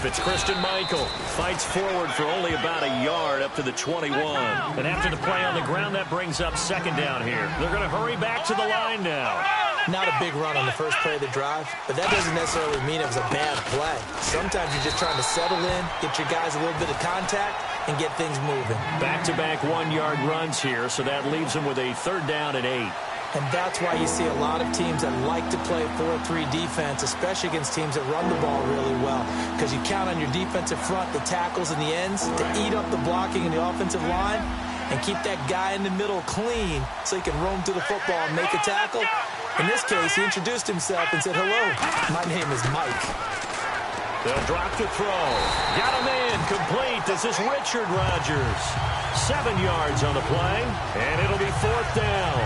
Speaker 2: It's Christian Michael. Fights forward for only about a yard up to the 21. And after the play on the ground, that brings up 2nd down here. They're going to hurry back to the line now.
Speaker 3: Not a big run on the first play of the drive, but that doesn't necessarily mean it was a bad play. Sometimes you're just trying to settle in, get your guys a little bit of contact, and get things moving.
Speaker 2: Back-to-back 1-yard runs here, so that leaves them with a 3rd down and 8.
Speaker 3: And that's why you see a lot of teams that like to play 4-3 defense, especially against teams that run the ball really well. Because you count on your defensive front, the tackles and the ends, to eat up the blocking in the offensive line and keep that guy in the middle clean so he can roam through the football and make a tackle. In this case, he introduced himself and said, "Hello, my name is Mike."
Speaker 2: They'll drop the throw. Got him in. Complete. This is Richard Rodgers. 7 yards on the play, and it'll be 4th down.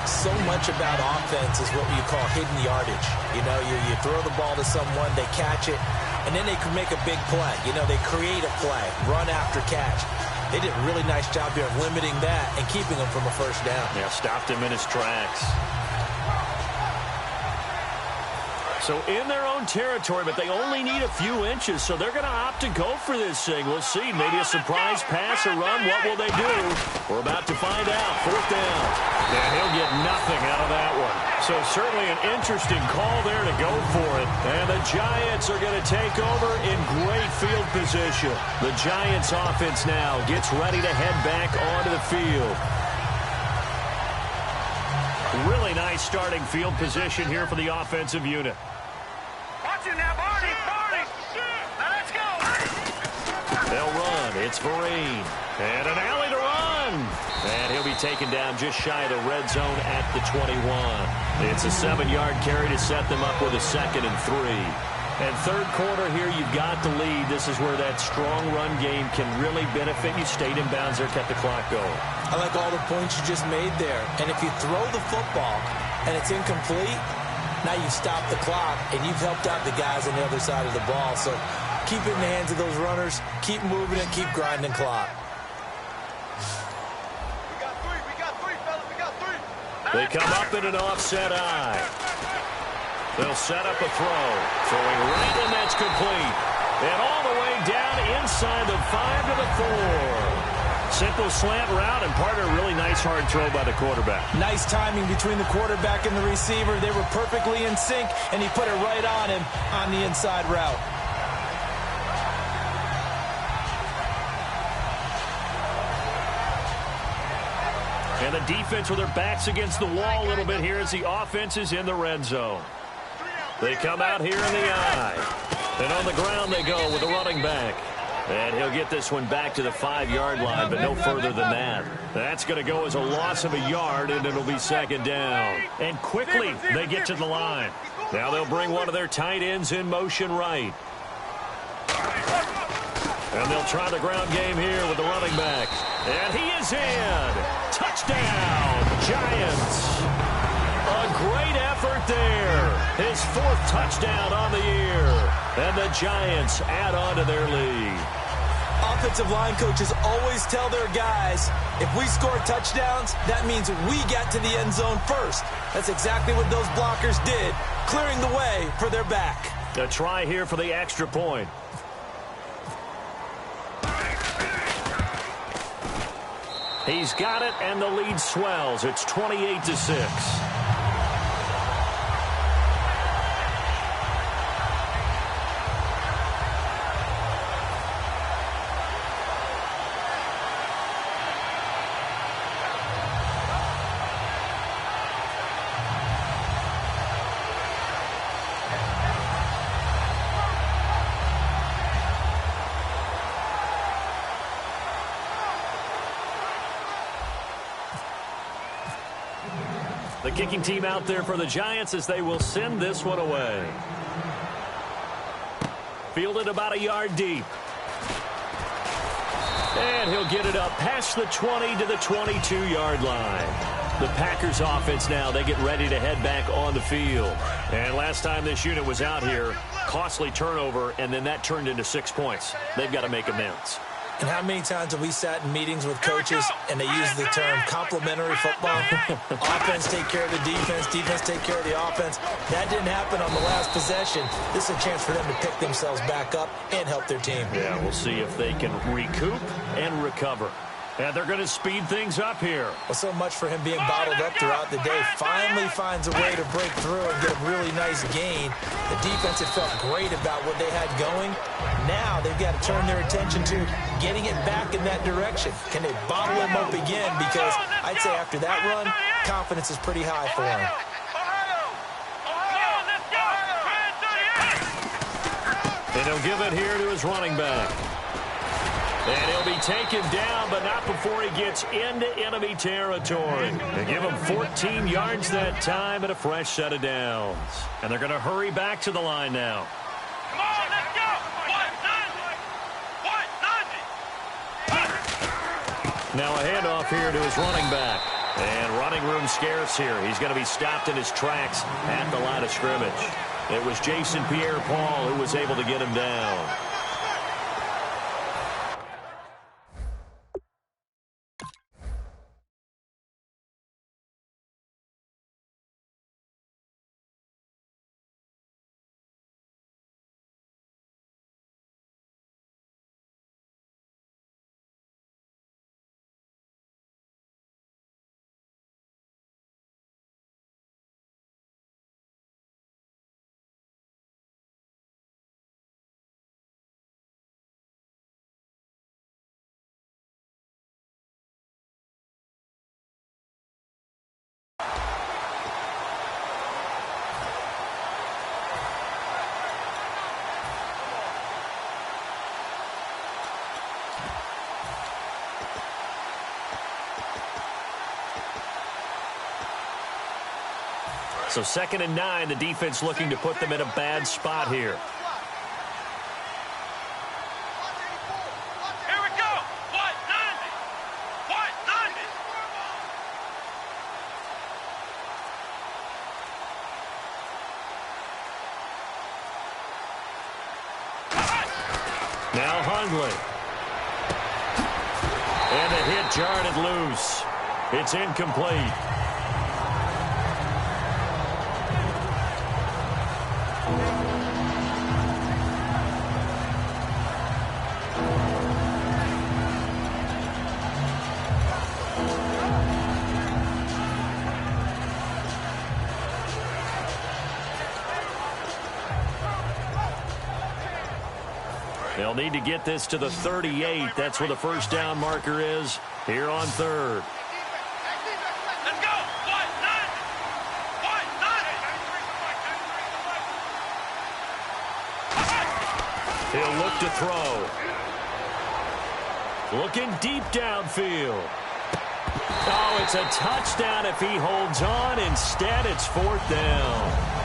Speaker 3: So much about offense is what you call hidden yardage. You know, you throw the ball to someone, they catch it, and then they can make a big play. You know, they create a play, run after catch. They did a really nice job here of limiting that and keeping him from a 1st down.
Speaker 2: Yeah, stopped him in his tracks. So in their own territory, but they only need a few inches, so they're going to opt to go for this thing. We'll see. Maybe a surprise pass or run. What will they do? We're about to find out. 4th down. And he'll get nothing out of that one. So certainly an interesting call there to go for it. And the Giants are going to take over in great field position. The Giants offense now gets ready to head back onto the field. Really nice starting field position here for the offensive unit.
Speaker 4: Watch it now, Barney. Barney. Now let's go.
Speaker 2: They'll run. It's Vereen. And an alley to run. And he'll be taken down just shy of the red zone at the 21. It's a 7-yard carry to set them up with a 2nd and 3. And third quarter here, you've got the lead. This is where that strong run game can really benefit you. Stayed in bounds there, kept the clock going.
Speaker 3: I like all the points you just made there. And if you throw the football and it's incomplete, now you've stopped the clock and you've helped out the guys on the other side of the ball. So keep it in the hands of those runners. Keep moving and keep grinding clock.
Speaker 4: We got three, fellas. We got three.
Speaker 2: They come up in an offset eye. They'll set up a throw. Throwing right, and that's complete. And all the way down inside the 5 to the 4. Simple slant route, and part of a really nice hard throw by the quarterback.
Speaker 3: Nice timing between the quarterback and the receiver. They were perfectly in sync, and he put it right on him on the inside route.
Speaker 2: And the defense with their backs against the wall a little bit here as the offense is in the red zone. They come out here in the eye. And on the ground they go with the running back. And he'll get this one back to the 5-yard line, but no further than that. That's going to go as a loss of a yard, and it'll be 2nd down. And quickly they get to the line. Now they'll bring one of their tight ends in motion right. And they'll try the ground game here with the running back. And he is in. Touchdown, Giants. A great effort there. His 4th touchdown on the year. And the Giants add on to their lead.
Speaker 3: Offensive line coaches always tell their guys, if we score touchdowns, that means we get to the end zone first. That's exactly what those blockers did, clearing the way for their back.
Speaker 2: A try here for the extra point. He's got it, and the lead swells. It's 28-6. The kicking team out there for the Giants as they will send this one away. Fielded about a yard deep. And he'll get it up past the 20 to the 22-yard line. The Packers offense now, they get ready to head back on the field. And last time this unit was out here, costly turnover, and then that turned into 6 points. They've got to make amends.
Speaker 3: And how many times have we sat in meetings with coaches and they use the term complementary football? Offense take care of the defense, defense take care of the offense. That didn't happen on the last possession. This is a chance for them to pick themselves back up and help their team.
Speaker 2: Yeah, we'll see if they can recoup and recover. And they're going to speed things up here.
Speaker 3: Well, so much for him being bottled up throughout the day. Finally finds a way to break through and get a really nice gain. The defense had felt great about what they had going. Now they've got to turn their attention to getting it back in that direction. Can they bottle him up again? Because I'd say after that run, confidence is pretty high for him.
Speaker 2: And he'll give it here to his running back. And he'll be taken down, but not before he gets into enemy territory. They give him 14 yards that time and a fresh set of downs. And they're going to hurry back to the line now.
Speaker 4: Come on, let's go.
Speaker 2: Now a handoff here to his running back. And running room scarce here. He's going to be stopped in his tracks at the line of scrimmage. It was Jason Pierre-Paul who was able to get him down. So 2nd and 9, the defense looking to put them in a bad spot here.
Speaker 4: Here we go. What? 90. What? 90.
Speaker 2: Now Hundley. And the hit jarred it loose. It's incomplete. They'll need to get this to the 38. That's where the first down marker is here on 3rd.
Speaker 4: Let's go. What? 90. What? 90.
Speaker 2: He'll look to throw. Looking deep downfield. Oh, it's a touchdown if he holds on. Instead, it's 4th down.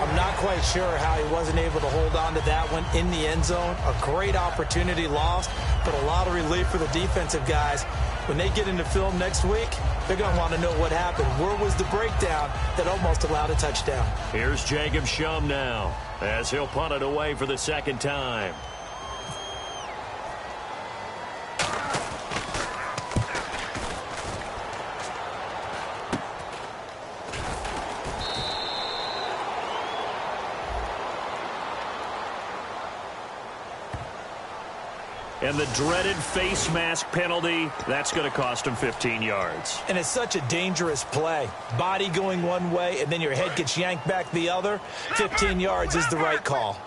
Speaker 3: I'm not quite sure how he wasn't able to hold on to that one in the end zone. A great opportunity lost, but a lot of relief for the defensive guys. When they get into film next week, they're going to want to know what happened. Where was the breakdown that almost allowed a touchdown?
Speaker 2: Here's Jacob Shum now as he'll punt it away for the 2nd time. And the dreaded face mask penalty, that's going to cost him 15 yards.
Speaker 3: And it's such a dangerous play. Body going one way, and then your head gets yanked back the other. 15 yards is the right call.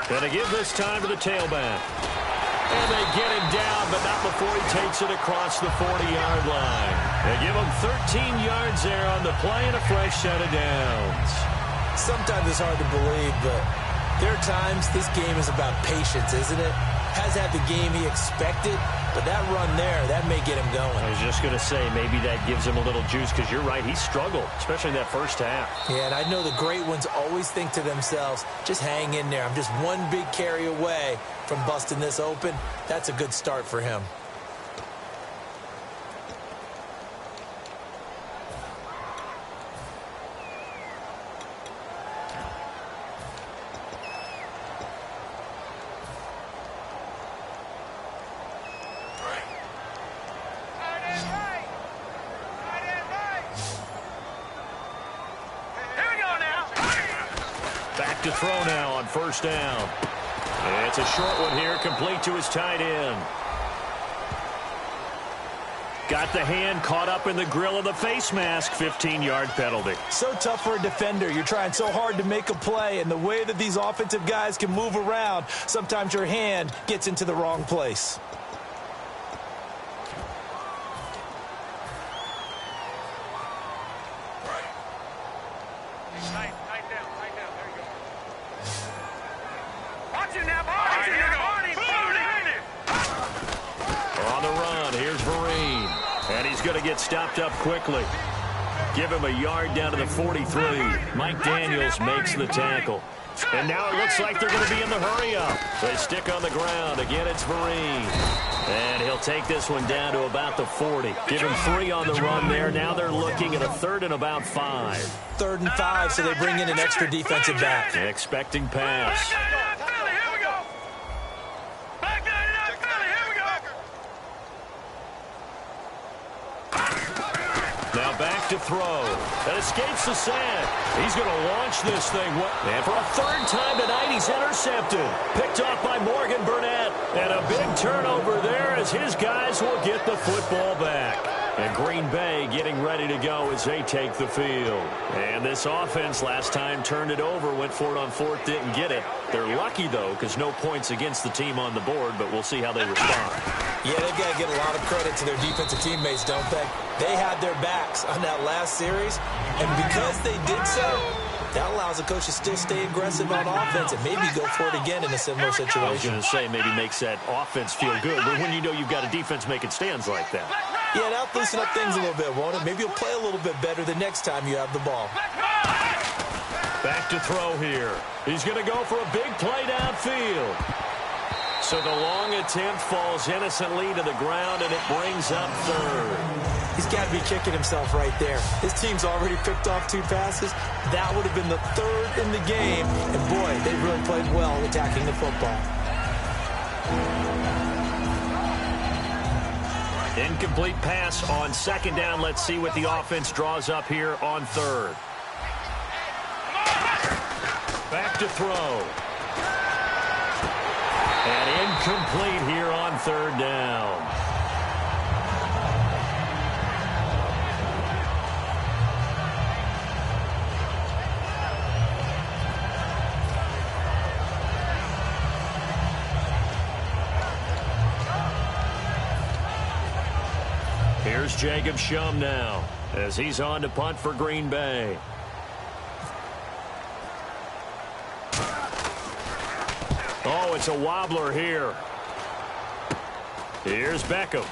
Speaker 2: Gonna give this time to the tailback. And they get him down, but not before he takes it across the 40-yard line. They give him 13 yards there on the play and a fresh set of downs.
Speaker 3: Sometimes it's hard to believe, but there are times this game is about patience, isn't it? Has had the game he expected, but that run there, that may get him going.
Speaker 2: I was just going to say, maybe that gives him a little juice, because you're right, he struggled, especially in that first half.
Speaker 3: Yeah, and I know the great ones always think to themselves, just hang in there. I'm just one big carry away from busting this open. That's a good start for him.
Speaker 2: To throw now on first down. It's a short one here, complete to his tight end. Got the hand caught up in the grill of the face mask, 15-yard penalty.
Speaker 3: So tough for a defender. You're trying so hard to make a play, and the way that these offensive guys can move around, sometimes your hand gets into the wrong place.
Speaker 2: Get stopped up quickly. Give him a yard down to the 43. Mike Daniels makes the tackle. And now it looks like they're going to be in the hurry-up. They stick on the ground. Again, it's Vereen. And he'll take this one down to about the 40. Give him 3 on the run there. Now they're looking at a 3rd and about 5.
Speaker 3: 3rd and 5, so they bring in an extra defensive back.
Speaker 2: Expecting pass. Now back to throw. That escapes the sand. He's going to launch this thing. And for a 3rd time tonight, he's intercepted. Picked off by Morgan Burnett. And a big turnover there as his guys will get the football back. And Green Bay getting ready to go as they take the field. And this offense last time turned it over, went for it on 4th, didn't get it. They're lucky, though, because no points against the team on the board, but we'll see how they respond.
Speaker 3: Yeah, they've got to get a lot of credit to their defensive teammates, don't they? They had their backs on that last series, and because they did so, that allows the coach to still stay aggressive on offense and maybe go for it again in a similar situation.
Speaker 2: I was going to say maybe makes that offense feel good, but when you know you've got a defense making stands like that.
Speaker 3: Yeah, that'll loosen up things a little bit, won't it? Maybe you'll play a little bit better the next time you have the ball.
Speaker 2: Back to throw here. He's going to go for a big play downfield. So the long attempt falls innocently to the ground, and it brings up third.
Speaker 3: He's got to be kicking himself right there. His team's already picked off 2 passes. That would have been the 3rd in the game. And, boy, they really played well attacking the football.
Speaker 2: Incomplete pass on 2nd down. Let's see what the offense draws up here on 3rd. Back to throw. And incomplete here on 3rd down. Here's Jacob Shum now as he's on to punt for Green Bay. Oh, it's a wobbler here. Here's Beckham.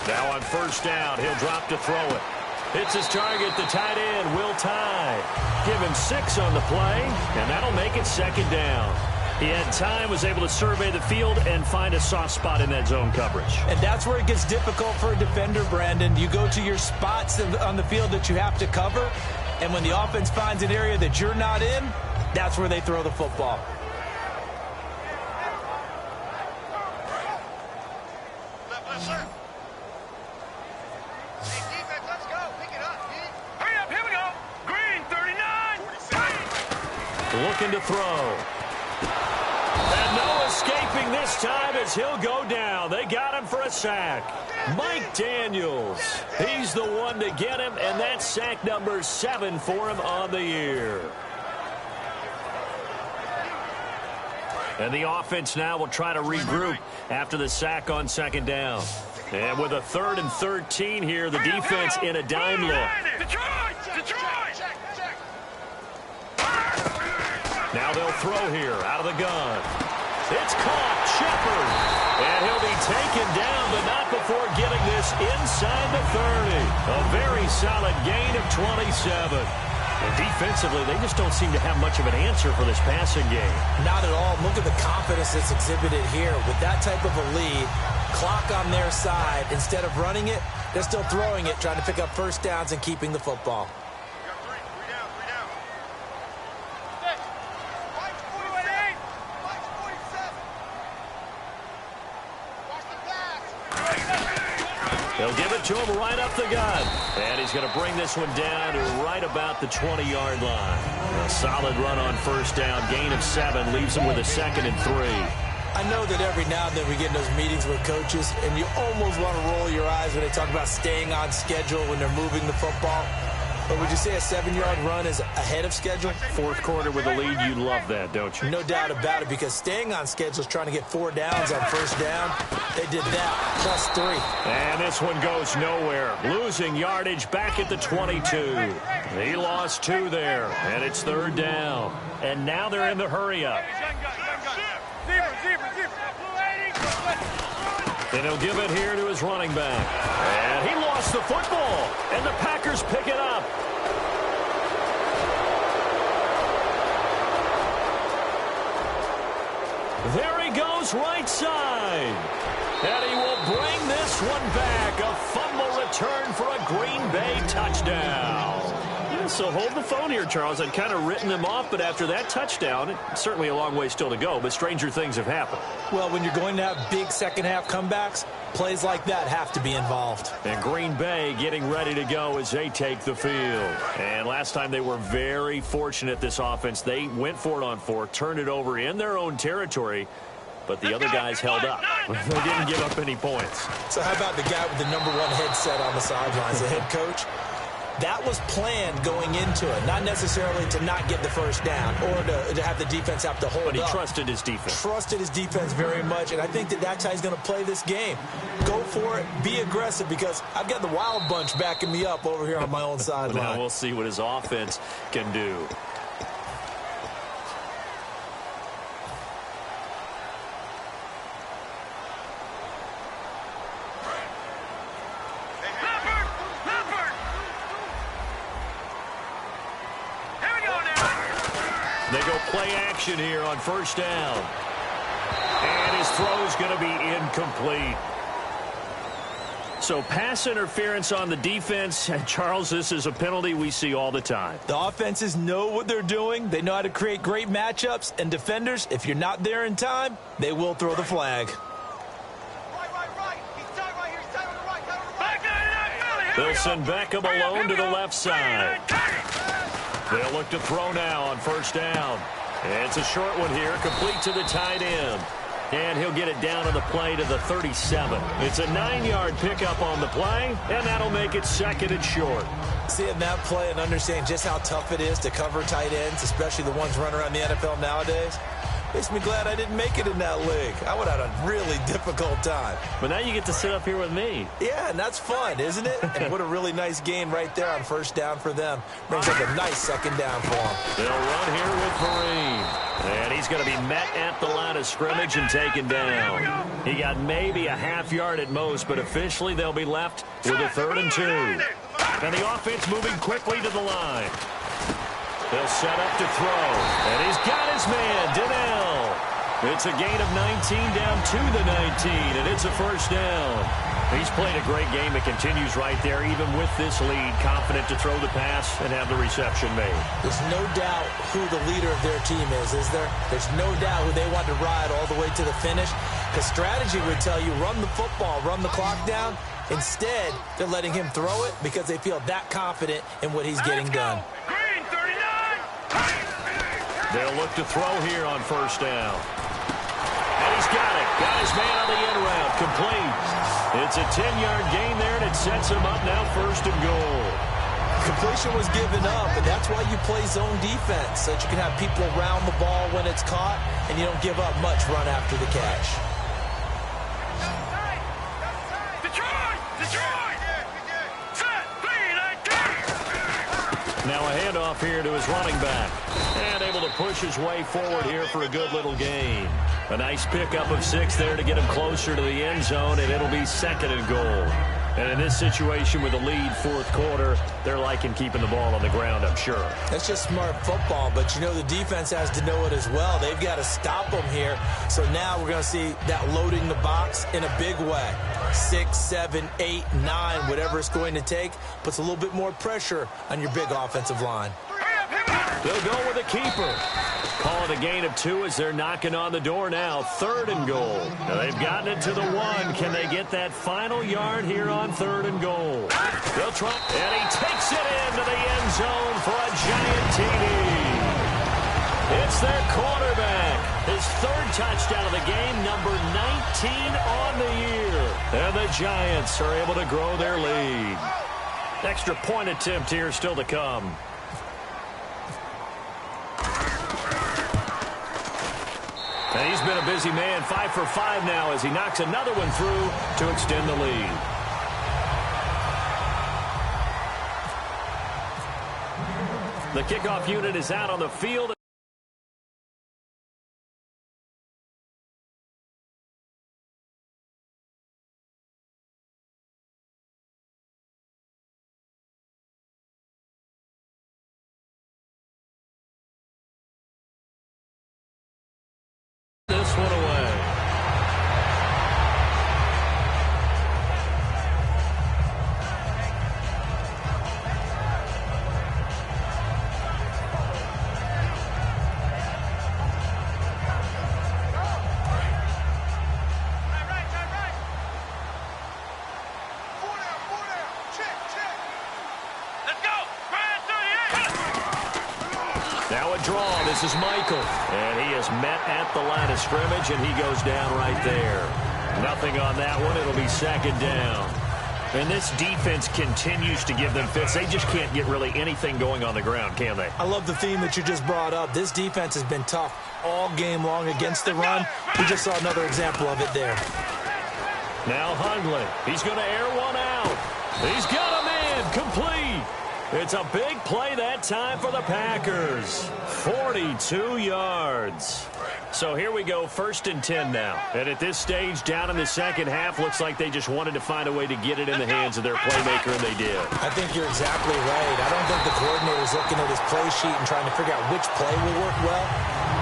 Speaker 2: Now on 1st down, he'll drop to throw it. Hits his target, the tight end, Will Tye. Give him 6 on the play, and that'll make it 2nd down. He had time, was able to survey the field and find a soft spot in that zone coverage.
Speaker 3: And that's where it gets difficult for a defender, Brandon. You go to your spots on the field that you have to cover, and when the offense finds an area that you're not in, that's where they throw the football.
Speaker 2: Looking to throw. And no escaping this time as he'll go down. They got him for a sack. Mike Daniels. He's the one to get him, and that's sack number 7 for him on the year. And the offense now will try to regroup after the sack on 2nd down. And with a 3rd and 13 here, the defense in a dime look. Now they'll throw here out of the gun. It's caught. Shepard. And he'll be taken down, but not before getting this inside the 30. A very solid gain of 27. And defensively, they just don't seem to have much of an answer for this passing game.
Speaker 3: Not at all. Look at the confidence that's exhibited here. With that type of a lead, clock on their side, instead of running it, they're still throwing it, trying to pick up 1st downs and keeping the football.
Speaker 2: They'll give it to him right up the gut. And he's going to bring this one down to right about the 20-yard line. A solid run on 1st down. Gain of 7 leaves him with a 2nd and 3.
Speaker 3: I know that every now and then we get in those meetings with coaches, and you almost want to roll your eyes when they talk about staying on schedule when they're moving the football. But would you say a 7-yard run is ahead of schedule?
Speaker 2: 4th quarter with a lead, you love that, don't you?
Speaker 3: No doubt about it, because staying on schedule is trying to get 4 downs on 1st down. They did that, plus 3.
Speaker 2: And this one goes nowhere. Losing yardage back at the 22. He lost 2 there, and it's 3rd down. And now they're in the hurry-up. Then he'll give it here to his running back. And he lost the football. And the Packers pick it up. There he goes right side. And he will bring this one back. A fumble return for a Green Bay touchdown. Yeah, so hold the phone here, Charles. I'd kind of written them off, but after that touchdown, it's certainly a long way still to go, but stranger things have happened.
Speaker 3: Well, when you're going to have big second-half comebacks, plays like that have to be involved.
Speaker 2: And Green Bay getting ready to go as they take the field. And last time they were very fortunate, this offense. They went for it on 4, turned it over in their own territory, but the other guys held up. They didn't give up any points.
Speaker 3: So how about the guy with the #1 headset on the sidelines, the head coach? that was planned going into it, not necessarily to not get the first down or to have the defense have to hold up.
Speaker 2: But he trusted his defense.
Speaker 3: Trusted his defense very much, and I think that's how he's going to play this game. Go for it. Be aggressive, because I've got the Wild Bunch backing me up over here on my own sideline.
Speaker 2: Now we'll see what his offense can do. They go play action here on first down. And his throw's going to be incomplete. So pass interference on the defense. And Charles, this is a penalty we see all the time.
Speaker 3: The offenses know what they're doing. They know how to create great matchups. And defenders, if you're not there in time, they will throw the flag.
Speaker 4: Right. He's tied right here. He's tied on the right.
Speaker 2: They'll send Beckham alone to the left side. They'll look to throw now on first down. It's a short one here, complete to the tight end. And he'll get it down on the play to the 37. It's a 9-yard pickup on the play, and that'll make it second and short.
Speaker 3: Seeing that play and understanding just how tough it is to cover tight ends, especially the ones running around the NFL nowadays, makes me glad I didn't make it in that league. I would have had a really difficult time.
Speaker 2: But now you get to sit up here with me.
Speaker 3: Yeah, and that's fun, isn't it? And what a really nice gain right there on first down for them. Brings up a nice second down for them.
Speaker 2: They'll run here with Vereen. And he's going to be met at the line of scrimmage and taken down. He got maybe a half yard at most, but officially they'll be left with a 3rd and 2. And the offense moving quickly to the line. They'll set up to throw. And he's got his man, Donnell. It's a gain of 19 down to the 19, and it's a first down. He's played a great game. It continues right there, even with this lead, confident to throw the pass and have the reception made.
Speaker 3: There's no doubt who the leader of their team is there? There's no doubt who they want to ride all the way to the finish. Because strategy would tell you, run the football, run the clock down. Instead, they're letting him throw it because they feel that confident in what he's getting done.
Speaker 4: Green 39.
Speaker 2: They'll look to throw here on first down. And he's got it. Got his man on the end route. Complete. It's a 10-yard gain there, and it sets him up now 1st and goal.
Speaker 3: Completion was given up, and that's why you play zone defense, so that you can have people around the ball when it's caught, and you don't give up much run after the catch.
Speaker 4: Detroit! Set,
Speaker 2: Now a handoff here to his running back. And able to push his way forward here for a good little gain. A nice pickup of 6 there to get him closer to the end zone, and it'll be 2nd and goal. And in this situation with the lead 4th quarter, they're liking keeping the ball on the ground, I'm sure.
Speaker 3: That's just smart football, but you know the defense has to know it as well. They've got to stop them here. So now we're going to see that loading the box in a big way. 6, 7, 8, 9, whatever it's going to take, puts a little bit more pressure on your big offensive line.
Speaker 2: They'll go with a keeper. Call it a gain of 2 as they're knocking on the door now. 3rd and goal. Now they've gotten it to the 1. Can they get that final yard here on 3rd and goal? They'll try, and he takes it into the end zone for a giant TD. It's their quarterback. His 3rd touchdown of the game, number 19 on the year. And the Giants are able to grow their lead. Extra point attempt here still to come. And he's been a busy man, 5 for 5 now as he knocks another one through to extend the lead. The kickoff unit is out on the field. One away. Now a draw. This is Michael. And he is met at the line of scrimmage, and he goes down right there. Nothing on that one. It'll be 2nd down. And this defense continues to give them fits. They just can't get really anything going on the ground, can they?
Speaker 3: I love the theme that you just brought up. This defense has been tough all game long against the run. We just saw another example of it there.
Speaker 2: Now Hundley. He's going to air one out. He's got a man. Complete. It's a big play that time for the Packers. 42 yards. So here we go, 1st and 10 now. And at this stage, down in the second half, looks like they just wanted to find a way to get it in the hands of their playmaker, and they did.
Speaker 3: I think you're exactly right. I don't think the coordinator's looking at his play sheet and trying to figure out which play will work well.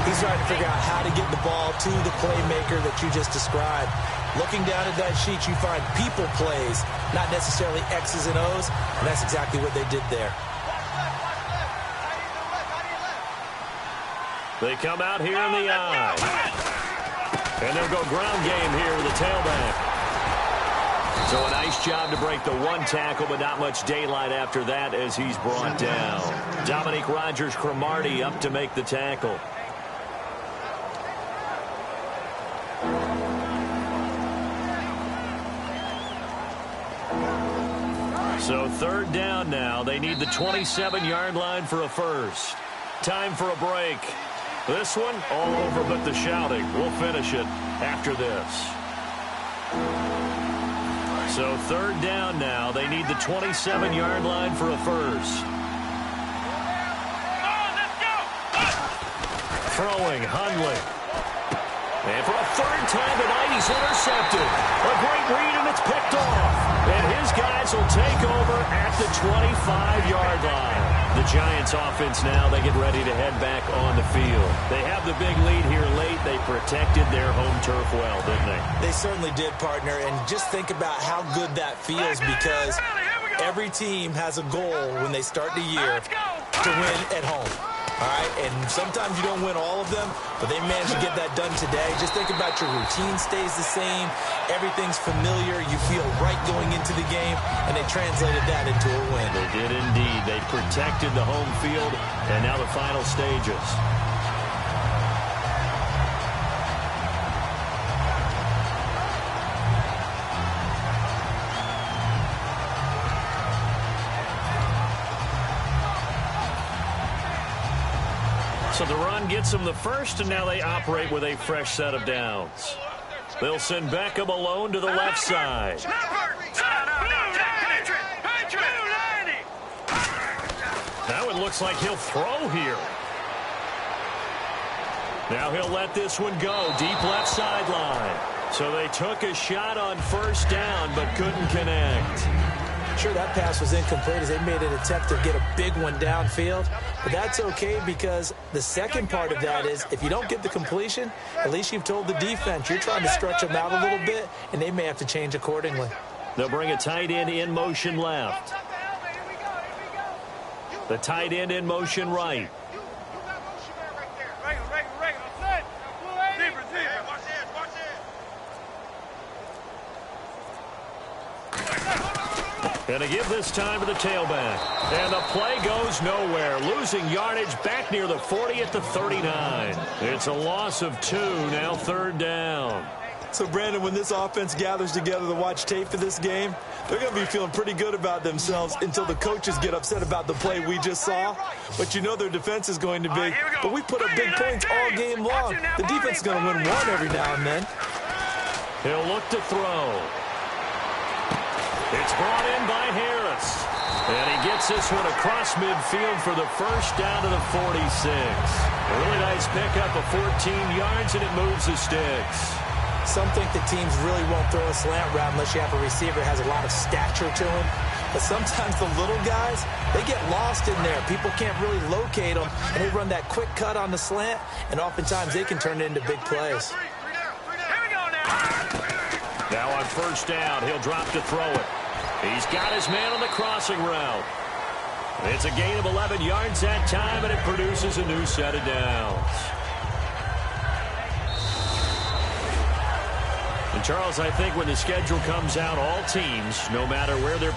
Speaker 3: He's trying to figure out how to get the ball to the playmaker that you just described. Looking down at that sheet, you find people plays, not necessarily X's and O's, and that's exactly what they did there.
Speaker 2: They come out here in the eye. And they'll go ground game here with the tailback. So a nice job to break the one tackle, but not much daylight after that as he's brought down. Dominique Rodgers-Cromartie up to make the tackle. So 3rd down now. They need the 27-yard line for a first. Time for a break. This one, all over but the shouting. We'll finish it after this. So 3rd down now. They need the 27-yard line for a first. Throwing, Hundley. And for a 3rd time tonight, he's intercepted. A great read, and it's picked off. And his guys will take over at the 25-yard line. The Giants offense now, they get ready to head back on the field. They have the big lead here late. They protected their home turf well, didn't they?
Speaker 3: They certainly did, partner. And just think about how good that feels, because every team has a goal when they start the year to win at home. All right, and sometimes you don't win all of them, but they managed to get that done today. Just think about your routine stays the same. Everything's familiar. You feel right going into the game, and they translated that into a win.
Speaker 2: They did indeed. They protected the home field, and now the final stages. So the run gets them the first, and now they operate with a fresh set of downs. They'll send Beckham alone to the left side. Now it looks like he'll throw here. Now he'll let this one go. Deep left sideline. So they took a shot on 1st down, but couldn't connect.
Speaker 3: Sure, that pass was incomplete as they made an attempt to get a big one downfield. But that's okay, because the second part of that is if you don't get the completion, at least you've told the defense you're trying to stretch them out a little bit, and they may have to change accordingly.
Speaker 2: They'll bring a tight end in motion left. The tight end in motion right. And to give this time to the tailback. And the play goes nowhere. Losing yardage back near the 40 at the 39. It's a loss of 2, now 3rd down.
Speaker 3: So, Brandon, when this offense gathers together to watch tape for this game, they're going to be feeling pretty good about themselves until the coaches get upset about the play we just saw. But you know their defense is going to be. But we put up big points all game long. The defense is going to win one every now and then.
Speaker 2: He'll look to throw. It's brought in by Harris. And he gets this one across midfield for the first down to the 46. A really nice pickup of 14 yards, and it moves the sticks.
Speaker 3: Some think the teams really won't throw a slant route unless you have a receiver that has a lot of stature to him. But sometimes the little guys, they get lost in there. People can't really locate them, and they run that quick cut on the slant, and oftentimes they can turn it into big plays.
Speaker 2: Now on 1st down, he'll drop to throw it. He's got his man on the crossing route. It's a gain of 11 yards that time, and it produces a new set of downs. And Charles, I think when the schedule comes out, all teams, no matter where they're